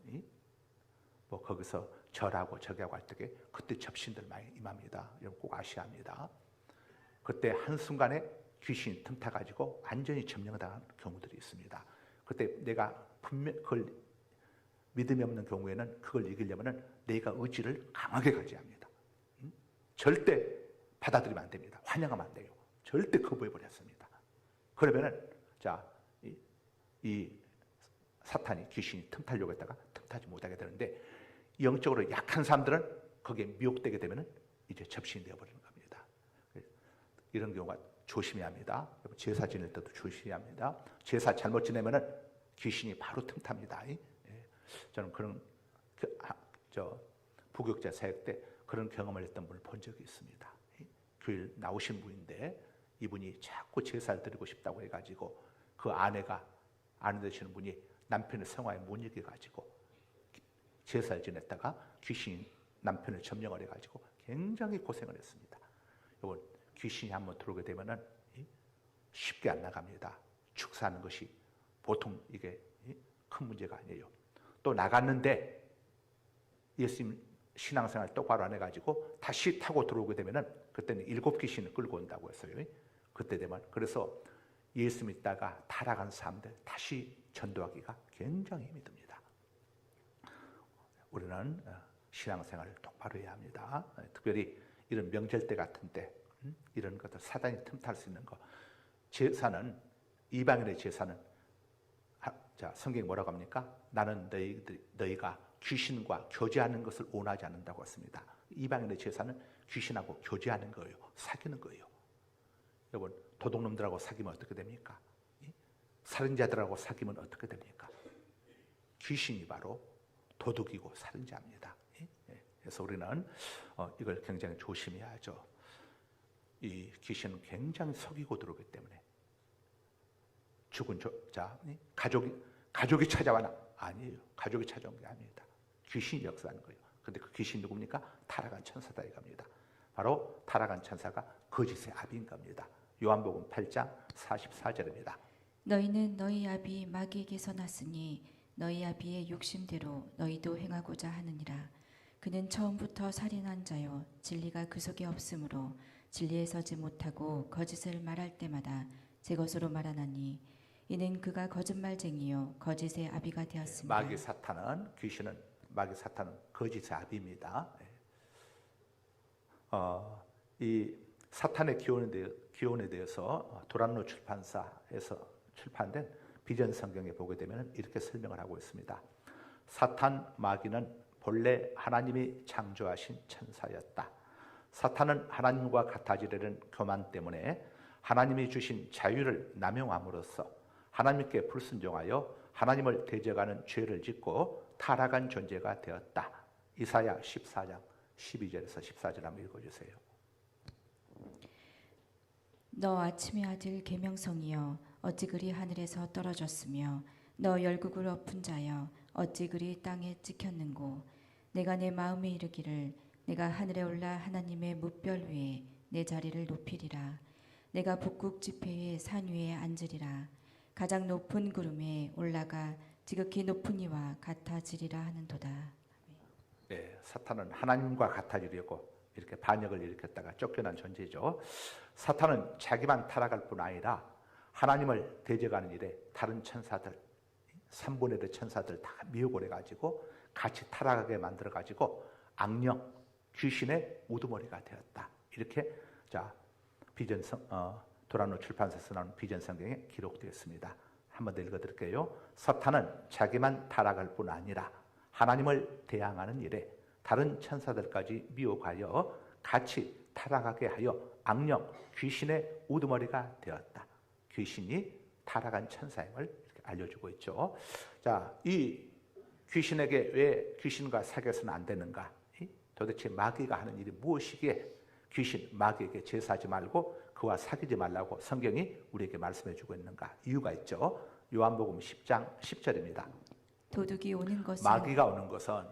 뭐 거기서 절하고 저기하고 할 때 그때 접신들 많이 임합니다. 여러분 꼭 아셔야 합니다. 그때 한순간에 귀신이 틈타가지고 완전히 점령당하는 경우들이 있습니다. 그때 내가 분명 그걸 믿음이 없는 경우에는 그걸 이기려면 내가 의지를 강하게 가져야 합니다. 절대 받아들이면 안 됩니다. 환영하면 안 돼요. 절대 거부해버렸습니다. 그러면은 자, 이 사탄이 귀신이 틈타려고 했다가 틈타지 못하게 되는데, 영적으로 약한 사람들은 거기에 미혹되게 되면은 이제 접신이 되어버리는 겁니다. 이런 경우가 조심해야 합니다. 제사 지낼 때도 조심해야 합니다. 제사 잘못 지내면은 귀신이 바로 틈탑니다. 저는 그런 부교육자 사역 때 그런 경험을 했던 분을 본 적이 있습니다. 교회 나오신 분인데 이분이 자꾸 제사를 드리고 싶다고 해가지고 그 아내 되시는 분이 남편의 성화에 못 이겨가지고 제사를 지냈다가 귀신이 남편을 점령을 해가지고 굉장히 고생을 했습니다. 여러분, 귀신이 한번 들어오게 되면은 쉽게 안 나갑니다. 축사하는 것이 보통 이게 큰 문제가 아니에요. 또 나갔는데 예수님 신앙생활 똑바로 안 해가지고 다시 타고 들어오게 되면은 그때는 7 귀신을 끌고 온다고 했어요. 그때 되면. 그래서 예수 믿다가 타락한 사람들 다시 전도하기가 굉장히 힘이 듭니다. 우리는 신앙생활을 똑바로 해야 합니다. 특별히 이런 명절 때 같은 때 이런 것들 사단이 틈탈 수 있는 거. 제사는, 이방인의 제사는, 자, 성경이 뭐라고 합니까? 나는 너희가 귀신과 교제하는 것을 원하지 않는다고 했습니다. 이방인의 제사는 귀신하고 교제하는 거예요. 사귀는 거예요. 여러분, 도둑놈들하고 사귀면 어떻게 됩니까? 살인자들하고 사귀면 어떻게 됩니까? 귀신이 바로 도둑이고 살인자입니다. 그래서 우리는 이걸 굉장히 조심해야 하죠. 이 귀신은 굉장히 속이고 들어오기 때문에 죽은 가족이 찾아와나? 아니에요. 가족이 찾아온 게 아닙니다. 귀신이 역사하는 거예요. 그런데 그 귀신이 누굽니까? 타락한 천사다 이겁니다. 바로 타락한 천사가 거짓의 아비인 겁니다. 요한복음 8장 44절입니다. 너희는 너희 아비 마귀에게서 났으니 너희 아비의 욕심대로 너희도 행하고자 하느니라. 그는 처음부터 살인한 자요 진리가 그 속에 없으므로 진리에 서지 못하고 거짓을 말할 때마다 제 것으로 말하나니 이는 그가 거짓말쟁이요 거짓의 아비가 되었습니다. 마귀 사탄은 거짓의 아비입니다. 이 사탄의 기원에 대해서 도란노 출판사에서 출판된 비전 성경에 보게 되면 이렇게 설명을 하고 있습니다. 사탄 마귀는 본래 하나님이 창조하신 천사였다. 사탄은 하나님과 같아지려는 교만 때문에 하나님이 주신 자유를 남용함으로써 하나님께 불순종하여 하나님을 대적하는 죄를 짓고 타락한 존재가 되었다. 이사야 14장 12절에서 14절 한번 읽어주세요. 너 아침의 아들 계명성이여 어찌 그리 하늘에서 떨어졌으며 너 열국을 엎은 자여 어찌 그리 땅에 찍혔는고 내가 내 마음에 이르기를 내가 하늘에 올라 하나님의 뭇별 위에 내 자리를 높이리라. 내가 북극 지폐의 산 위에 앉으리라. 가장 높은 구름에 올라가 지극히 높은 이와 같아지리라 하는도다. 예, 사탄은 하나님과 같아지려고 이렇게 반역을 일으켰다가 쫓겨난 존재죠. 사탄은 자기만 타락할 뿐 아니라 하나님을 대적하는 일에 다른 천사들, 3분의 1의 천사들 다 미혹을 해가지고 같이 타락하게 만들어가지고 악령, 귀신의 우두머리가 되었다. 이렇게 자 도라노 출판사에서 나온 비전 성경에 기록되었습니다. 한 번 더 읽어드릴게요. 사탄은 자기만 타락할 뿐 아니라 하나님을 대항하는 일에 다른 천사들까지 미혹하여 같이 타락하게 하여 악령, 귀신의 우두머리가 되었다. 귀신이 타락한 천사임을 이렇게 알려주고 있죠. 자, 이 귀신에게 왜 귀신과 사귀어서는 안 되는가? 도대체 마귀가 하는 일이 무엇이기에 귀신, 마귀에게 제사하지 말고 그와 사귀지 말라고 성경이 우리에게 말씀해주고 있는가? 이유가 있죠. 요한복음 10장 10절입니다. 도둑이 오는 것은 마귀가 오는 것은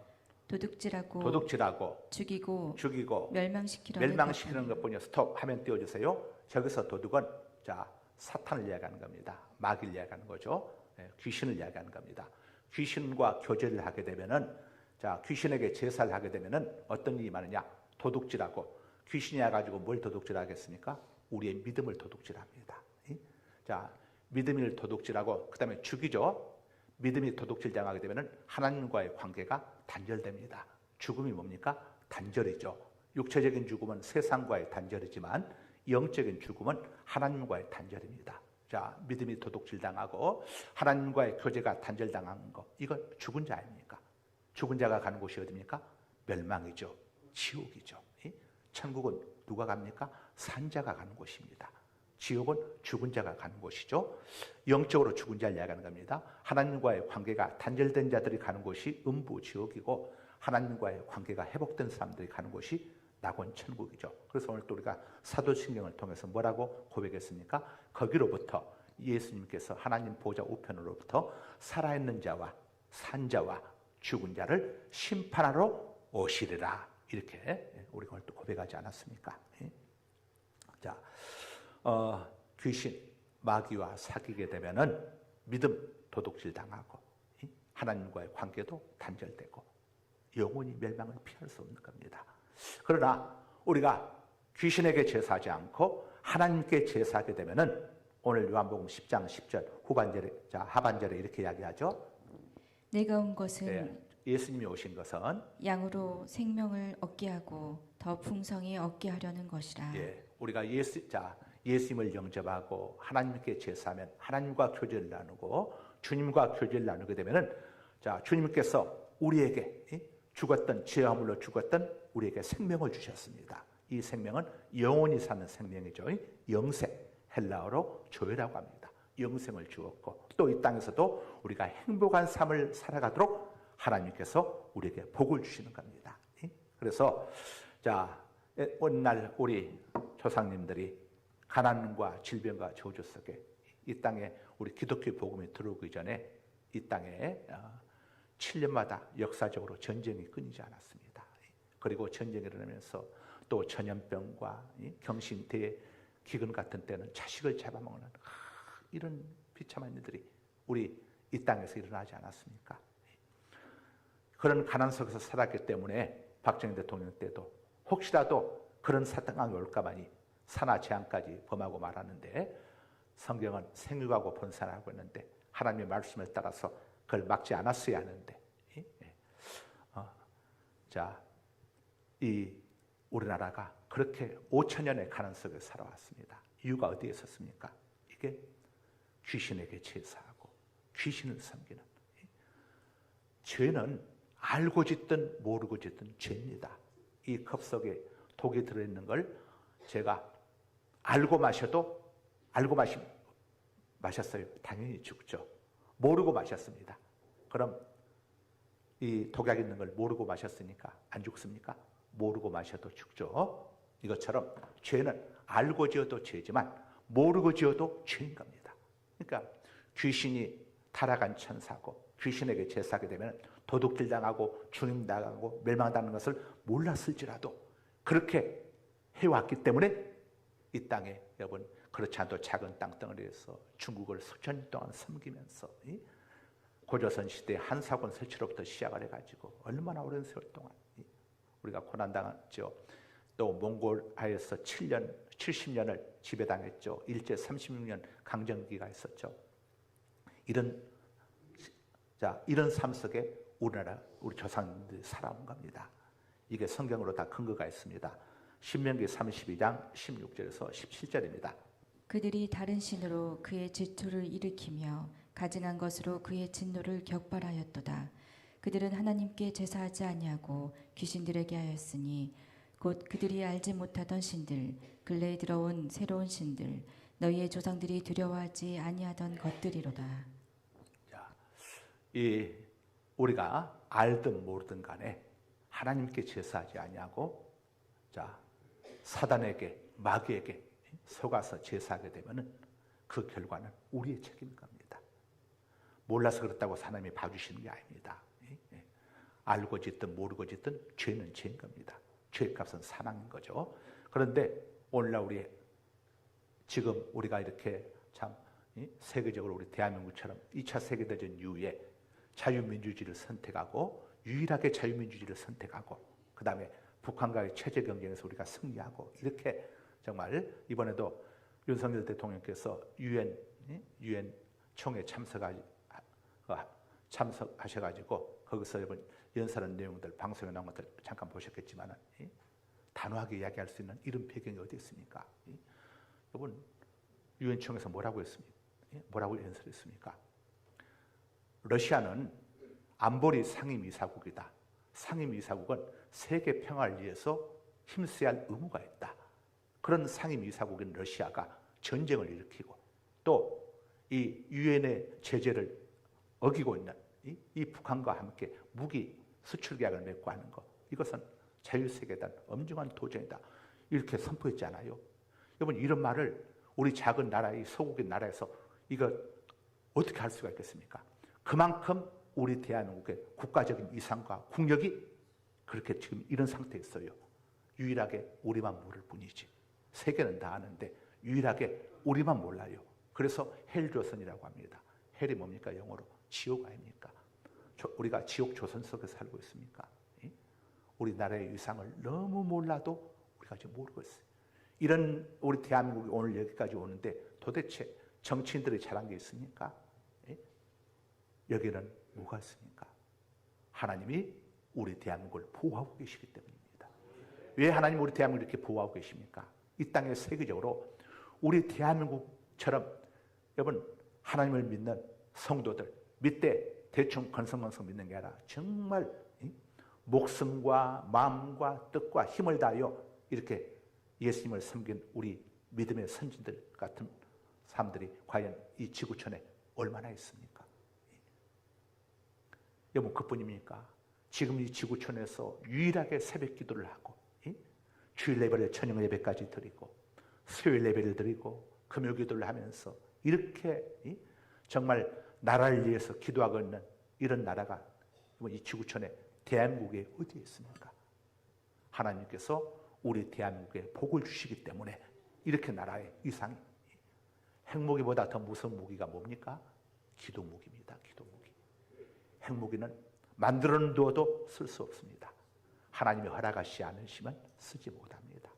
도둑질하고 죽이고 멸망시키는 것뿐이요. 스톱 화면 띄워주세요. 저기서 도둑은 자 사탄을 이야기하는 겁니다. 마귀를 이야기하는 거죠. 귀신을 이야기하는 겁니다. 귀신과 교제를 하게 되면은 자 귀신에게 제사를 하게 되면은 어떤 일이 많으냐? 도둑질하고 귀신이 와가지고 뭘 도둑질하겠습니까? 우리의 믿음을 도둑질합니다. 자 믿음을 도둑질하고 그 다음에 죽이죠. 믿음이 도둑질 당하게 되면 하나님과의 관계가 단절됩니다. 죽음이 뭡니까? 단절이죠. 육체적인 죽음은 세상과의 단절이지만 영적인 죽음은 하나님과의 단절입니다. 자, 믿음이 도둑질 당하고 하나님과의 교제가 단절당한 거, 이건 죽은 자 아닙니까? 죽은 자가 가는 곳이 어디입니까? 멸망이죠. 지옥이죠. 천국은 누가 갑니까? 산자가 가는 곳입니다. 지옥은 죽은 자가 가는 곳이죠. 영적으로 죽은 자를 이야기하는 겁니다. 하나님과의 관계가 단절된 자들이 가는 곳이 음부 지옥이고 하나님과의 관계가 회복된 사람들이 가는 곳이 낙원 천국이죠. 그래서 오늘 또 우리가 사도신경을 통해서 뭐라고 고백했습니까? 거기로부터 예수님께서 하나님 보좌 우편으로부터 살아있는 자와 산 자와 죽은 자를 심판하러 오시리라. 이렇게 우리가 오늘 또 고백하지 않았습니까? 자, 귀신, 마귀와 사귀게 되면은 믿음 도둑질 당하고 하나님과의 관계도 단절되고 영원히 멸망을 피할 수 없는 겁니다. 그러나 우리가 귀신에게 제사하지 않고 하나님께 제사하게 되면은 오늘 요한복음 10장 10절 후반절에 하반절에 이렇게 이야기하죠. 내가 온 것은 예수님이 오신 것은 양으로 생명을 얻게 하고 더 풍성히 얻게 하려는 것이라. 우리가 예수님을 영접하고 하나님께 제사하면 하나님과 교제를 나누고 주님과 교제를 나누게 되면은 자 주님께서 우리에게 죽었던 죄와 물로 죽었던 우리에게 생명을 주셨습니다. 이 생명은 영원히 사는 생명이죠. 영생, 헬라어로 조회라고 합니다. 영생을 주었고 또 이 땅에서도 우리가 행복한 삶을 살아가도록 하나님께서 우리에게 복을 주시는 겁니다. 그래서 자 어느 날 우리 조상님들이 가난과 질병과 저주 속에 이 땅에 우리 기독교 복음이 들어오기 전에 이 땅에 7년마다 역사적으로 전쟁이 끊이지 않았습니다. 그리고 전쟁이 일어나면서 또 전염병과 경신대 기근 같은 때는 자식을 잡아먹는 이런 비참한 일들이 우리 이 땅에서 일어나지 않았습니까? 그런 가난 속에서 살았기 때문에 박정희 대통령 때도 혹시라도 그런 사탕이 올까봐니 산하 재앙까지 범하고 말았는데 성경은 생육하고 번산하고 있는데 하나님의 말씀을 따라서 그걸 막지 않았어야 하는데 이 우리나라가 그렇게 5천년의 가난 속에 살아왔습니다. 이유가 어디에 있었습니까? 이게 귀신에게 제사하고 귀신을 섬기는 죄는 알고 짓든 모르고 짓든 죄입니다. 이 컵 속에 독이 들어있는 걸 제가 알고 마셨어요. 당연히 죽죠. 모르고 마셨습니다. 그럼 이 독약 있는 걸 모르고 마셨으니까 안 죽습니까? 모르고 마셔도 죽죠. 이것처럼 죄는 알고 지어도 죄지만 모르고 지어도 죄인 겁니다. 그러니까 귀신이 타락한 천사고 귀신에게 제사하게 되면 도둑질 당하고 죽임 당하고 멸망당하는 것을 몰랐을지라도 그렇게 해왔기 때문에 이 땅에 여러분 그렇지 않도 작은 땅덩어리에서 중국을 수천 년 동안 섬기면서 고조선 시대 한사권 설치로부터 시작을 해가지고 얼마나 오랜 세월 동안 우리가 고난당했죠. 또 몽골하에서 70년을 지배당했죠. 일제 36년 강점기가 있었죠. 이런 삶 속에 우리 조상들이 살아온 겁니다. 이게 성경으로 다 근거가 있습니다. 신명기 32장 16절에서 17절입니다. 그들이 다른 신으로 그의 질투를 일으키며 가증한 것으로 그의 진노를 격발하였도다. 그들은 하나님께 제사하지 아니하고 귀신들에게 하였으니 곧 그들이 알지 못하던 신들, 근래에 들어온 새로운 신들, 너희의 조상들이 두려워하지 아니하던 것들이로다. 자, 우리가 알든 모르든 간에 하나님께 제사하지 아니하고 사단에게, 마귀에게 속아서 제사하게 되면은 그 결과는 우리의 책임인 겁니다. 몰라서 그렇다고 하나님이 봐주시는 게 아닙니다. 알고 짓든 모르고 짓든 죄는 죄인 겁니다. 죄값은 사망인 거죠. 그런데 오늘날 지금 우리가 이렇게 참 세계적으로 우리 대한민국처럼 2차 세계대전 이후에 자유민주주의를 선택하고 유일하게 자유민주주의를 선택하고 그 다음에 북한과의 체제 경쟁에서 우리가 승리하고 이렇게 정말 이번에도 윤석열 대통령께서 유엔 총회 참석하셔가지고 거기서 여러분 연설한 내용들 방송에 나온 것들 잠깐 보셨겠지만 단호하게 이야기할 수 있는 이런 배경이 어디 있습니까? 여러분 유엔 총회에서 뭐라고 했습니까? 뭐라고 연설했습니까? 러시아는 안보리 상임이사국이다. 상임이사국은 세계 평화를 위해서 힘써야 할 의무가 있다. 그런 상임이사국인 러시아가 전쟁을 일으키고 또 이 유엔의 제재를 어기고 있는 이 북한과 함께 무기 수출 계약을 맺고 하는 것, 이것은 자유세계에 대한 엄중한 도전이다. 이렇게 선포했잖아요. 여러분 이런 말을 우리 작은 나라, 이 소국인 나라에서 이거 어떻게 할 수가 있겠습니까? 그만큼 우리 대한민국의 국가적인 위상과 국력이 그렇게 지금 이런 상태에 있어요. 유일하게 우리만 모를 뿐이지. 세계는 다 아는데 유일하게 우리만 몰라요. 그래서 헬조선이라고 합니다. 헬이 뭡니까? 영어로 지옥 아닙니까? 우리가 지옥 조선 속에 살고 있습니까? 우리나라의 위상을 너무 몰라도 우리가 지금 모르고 있어요. 이런 우리 대한민국이 오늘 여기까지 오는데 도대체 정치인들이 잘한 게 있습니까? 여기는 뭐가 있습니까? 하나님이 우리 대한민국을 보호하고 계시기 때문입니다. 왜 하나님 우리 대한민국을 이렇게 보호하고 계십니까? 이 땅에 세계적으로 우리 대한민국처럼 여러분 하나님을 믿는 성도들 밑에 대충 건성건성 믿는 게 아니라 정말 목숨과 마음과 뜻과 힘을 다하여 이렇게 예수님을 섬긴 우리 믿음의 선진들 같은 사람들이 과연 이 지구촌에 얼마나 있습니까? 여러분 그뿐입니까? 지금 이 지구촌에서 유일하게 새벽 기도를 하고 주일 예배를 저녁 예배까지 드리고 수요일 예배를 드리고 금요 기도를 하면서 이렇게 정말 나라를 위해서 기도하고 있는 이런 나라가 이 지구촌에 대한민국에 어디에 있습니까? 하나님께서 우리 대한민국에 복을 주시기 때문에 이렇게 나라의 위상이, 핵무기보다 더 무서운 무기가 뭡니까? 기도무기입니다. 기도무기. 핵무기는 만들어 두어도 쓸 수 없습니다. 하나님이 허락하시지 않으시면 쓰지 못합니다.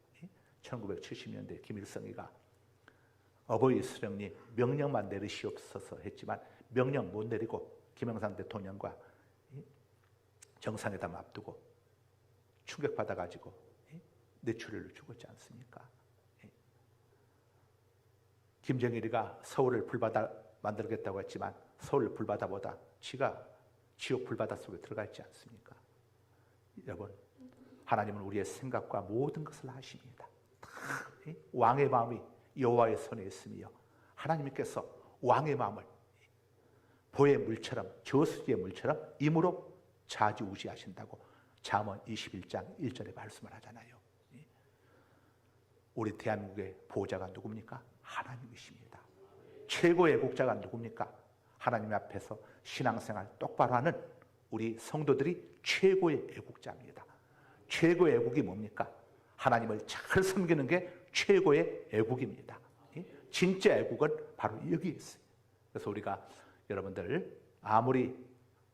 1970년대 김일성이가 어버이 수령님 명령만 내리시옵소서 했지만 명령 못 내리고 김영삼 대통령과 정상회담 앞두고 충격받아가지고 뇌출혈로 죽었지 않습니까? 김정일이가 서울을 불바다 만들겠다고 했지만 서울 불바다보다 지가 지옥 불바다 속에 들어가 있지 않습니까? 여러분 하나님은 우리의 생각과 모든 것을 아십니다. 왕의 마음이 여호와의 손에 있으며 하나님께서 왕의 마음을 보의 물처럼 저수지의 물처럼 임으로 좌지우지하신다고 잠언 21장 1절에 말씀을 하잖아요. 우리 대한민국의 보호자가 누굽니까? 하나님이십니다. 최고의 애국자가 누굽니까? 하나님 앞에서 신앙생활 똑바로 하는 우리 성도들이 최고의 애국자입니다. 최고의 애국이 뭡니까? 하나님을 잘 섬기는 게 최고의 애국입니다. 진짜 애국은 바로 여기에 있어요. 그래서 우리가 여러분들 아무리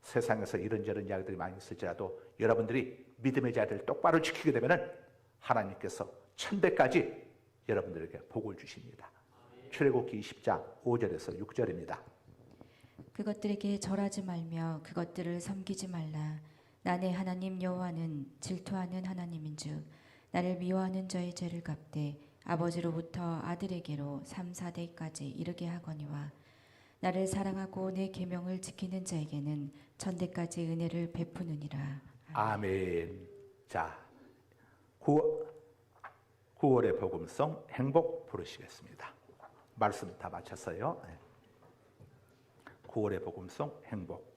세상에서 이런저런 이야기들이 많이 있을지라도 여러분들이 믿음의 자리를 똑바로 지키게 되면 하나님께서 천대까지 여러분들에게 복을 주십니다. 출애굽기 20장 5절에서 6절입니다. 그것들에게 절하지 말며 그것들을 섬기지 말라. 나 내 하나님 여호와는 질투하는 하나님인즉 나를 미워하는 자의 죄를 갚되 아버지로부터 아들에게로 3, 4대까지 이르게 하거니와 나를 사랑하고 내 계명을 지키는 자에게는 천대까지 은혜를 베푸느니라. 아멘. 자, 9월의 복음송 행복 부르시겠습니다. 말씀 다 마쳤어요. 9월의 복음송 행복.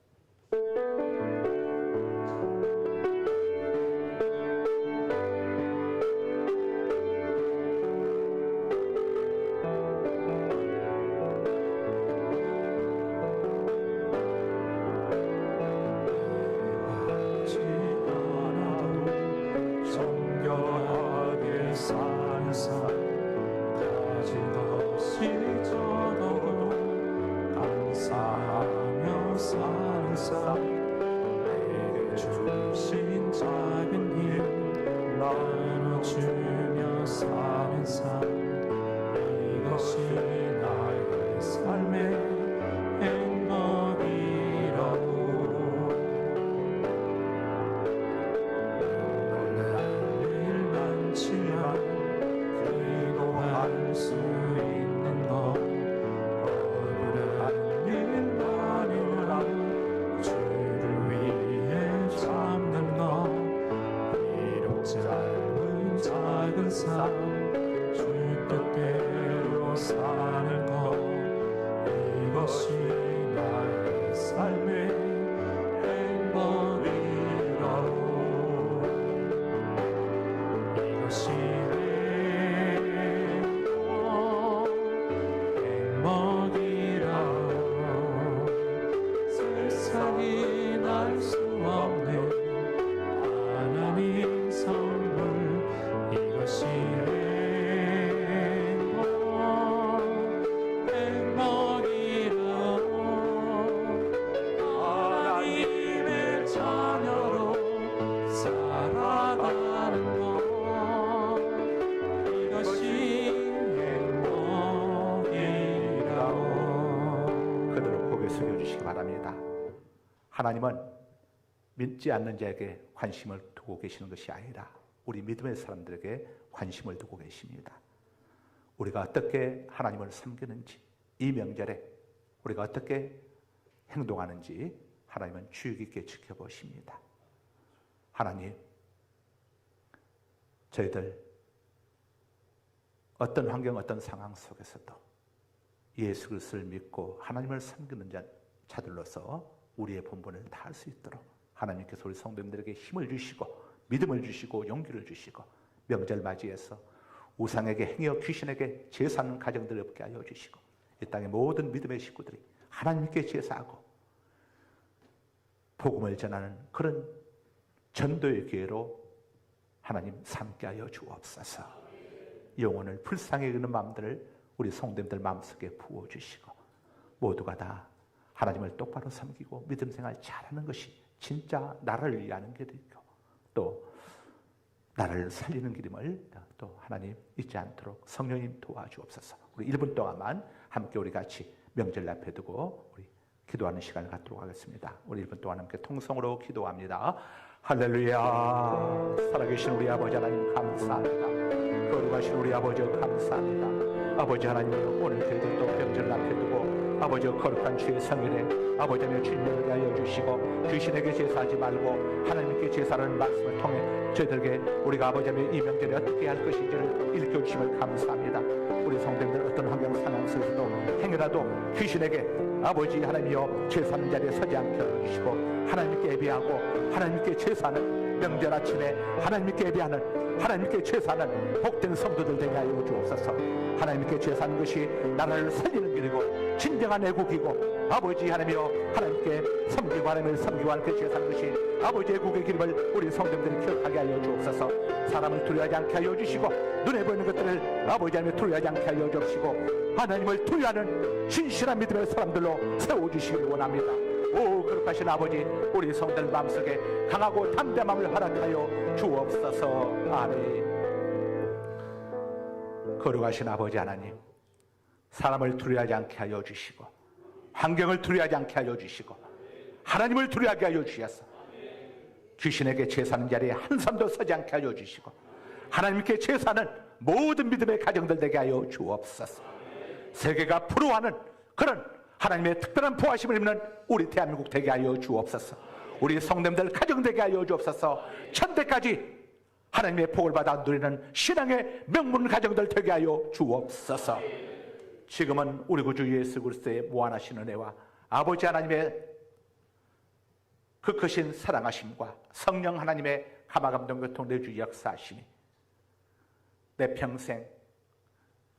하지 않아도 정결하게 사는 삶 가진 것이 적어도 감사하며 사는 삶 내게 주신 작은 힘 나눠주며 사는 삶 이것이 나의 삶의 행복이라고 일 많지만 그리고 할 수 있는 것 억울한 일만이라 주를 위해 잡는 것 비록 짧은 작은 삶 주 뜻대로 사는 것 이것이 나의 삶의 행복이라고 이것이 행복이라고 세상이 날 수 없는 하나님 선물 이것이 행복이라고 하나님의 자녀로 살아가는 것 이것이 행복이라고 그대로 고개 숙여주시기 바랍니다. 하나님은 믿지 않는 자에게 관심을 두고 계시는 것이 아니라 우리 믿음의 사람들에게 관심을 두고 계십니다. 우리가 어떻게 하나님을 섬기는지 이 명절에 우리가 어떻게 행동하는지 하나님은 주의 깊게 지켜보십니다. 하나님, 저희들 어떤 환경 어떤 상황 속에서도 예수 그리스도를 믿고 하나님을 섬기는 자들로서 우리의 본분을 다할 수 있도록 하나님께서 우리 성도님들에게 힘을 주시고 믿음을 주시고 용기를 주시고 명절 맞이해서 우상에게 행여 귀신에게 제사하는 가정들 없게 하여 주시고 이 땅의 모든 믿음의 식구들이 하나님께 제사하고 복음을 전하는 그런 전도의 기회로 하나님 삼게 하여 주옵소서. 영혼을 불쌍히 여기는 마음들을 우리 성도님들 마음속에 부어주시고 모두가 다 하나님을 똑바로 섬기고 믿음 생활 잘하는 것이 진짜 나를 위하는 길이고 또 나를 살리는 길임을 또 하나님 잊지 않도록 성령님 도와주옵소서. 우리 1분 동안만 함께 우리 같이 명절 앞에 두고 우리 기도하는 시간을 갖도록 하겠습니다. 우리 1분 동안 함께 통성으로 기도합니다. 할렐루야. 살아계신 우리 아버지 하나님 감사합니다. 거룩하신 우리 아버지 감사합니다. 아버지 하나님 오늘 저희들 또 명절 앞에 두고 아버지 거룩한 주의 성일에 아버지 하나님 주님을 위하여 주시고 귀신에게 제사하지 말고 하나님께 제사하는 말씀을 통해 저희들에게 우리가 아버지 하나님 이 명절에 어떻게 할 것인지를 일깨우심을 감사합니다. 우리 성도님들 어떤 환경 상황 속에서도 행여라도 귀신에게 아버지 하나님이여 제사하는 자리에 서지 않게 해주시고 하나님께 예배하고 하나님께 제사하는 명절 아침에 하나님께 예배하는 하나님께 제사하는 복된 성도들 되게 하여 주옵소서. 하나님께 제사하는 것이 나라를 살리는 길이고 진정한 애국이고 아버지 하나님이여, 하나님께 섬기고 하나님을 섬기고 하나님께 제사하는 것이 아버지의 국의 기름을 우리 성도님들이 기억하게 하여 주옵소서. 사람을 두려워하지 않게 하여 주시고 눈에 보이는 것들을 아버지 하나님을 두려워하지 않게 하여 주시고 하나님을 두려워하는 진실한 믿음의 사람들로 세워주시기를 원합니다. 오 거룩하신 아버지, 우리 성도들 마음속에 강하고 담대한 마음을 허락하여 주옵소서. 아멘. 거룩하신 아버지 하나님, 사람을 두려워하지 않게 하여 주시고 환경을 두려워하지 않게 하여 주시고 하나님을 두려워하게 하여 주셔서 귀신에게 제사하는 자리에 한 사람도 서지 않게 하여 주시고 하나님께 제사하는 모든 믿음의 가정들 되게 하여 주옵소서. 세계가 부러워하는 그런 하나님의 특별한 보호하심을 입는 우리 대한민국 되게 하여 주옵소서. 우리 성도님들 가정 되게 하여 주옵소서. 천대까지 하나님의 복을 받아 누리는 신앙의 명문 가정들 되게 하여 주옵소서. 지금은 우리 구주 예수 그리스도의 무한하신 은혜와 아버지 하나님의 그 크신 사랑하심과 성령 하나님의 감화감동 교통 내주 역사하심이 내 평생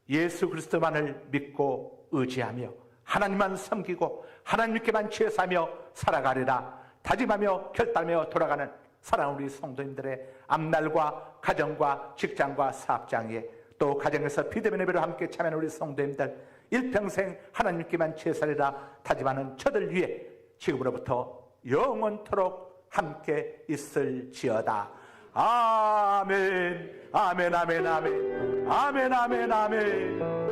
예수 그리스도만을 믿고 의지하며 하나님만 섬기고 하나님께만 제사하며 살아가리라 다짐하며 결단하며 돌아가는 사랑하는 우리 성도님들의 앞날과 가정과 직장과 사업장에 또 가정에서 비대면 예배로 함께 참여하는 우리 성도님들 일평생 하나님께만 제사리라 다짐하는 저들 위해 지금으로부터 영원토록 함께 있을지어다. 아멘. 아멘. 아멘. 아멘. 아멘. 아멘. 아멘.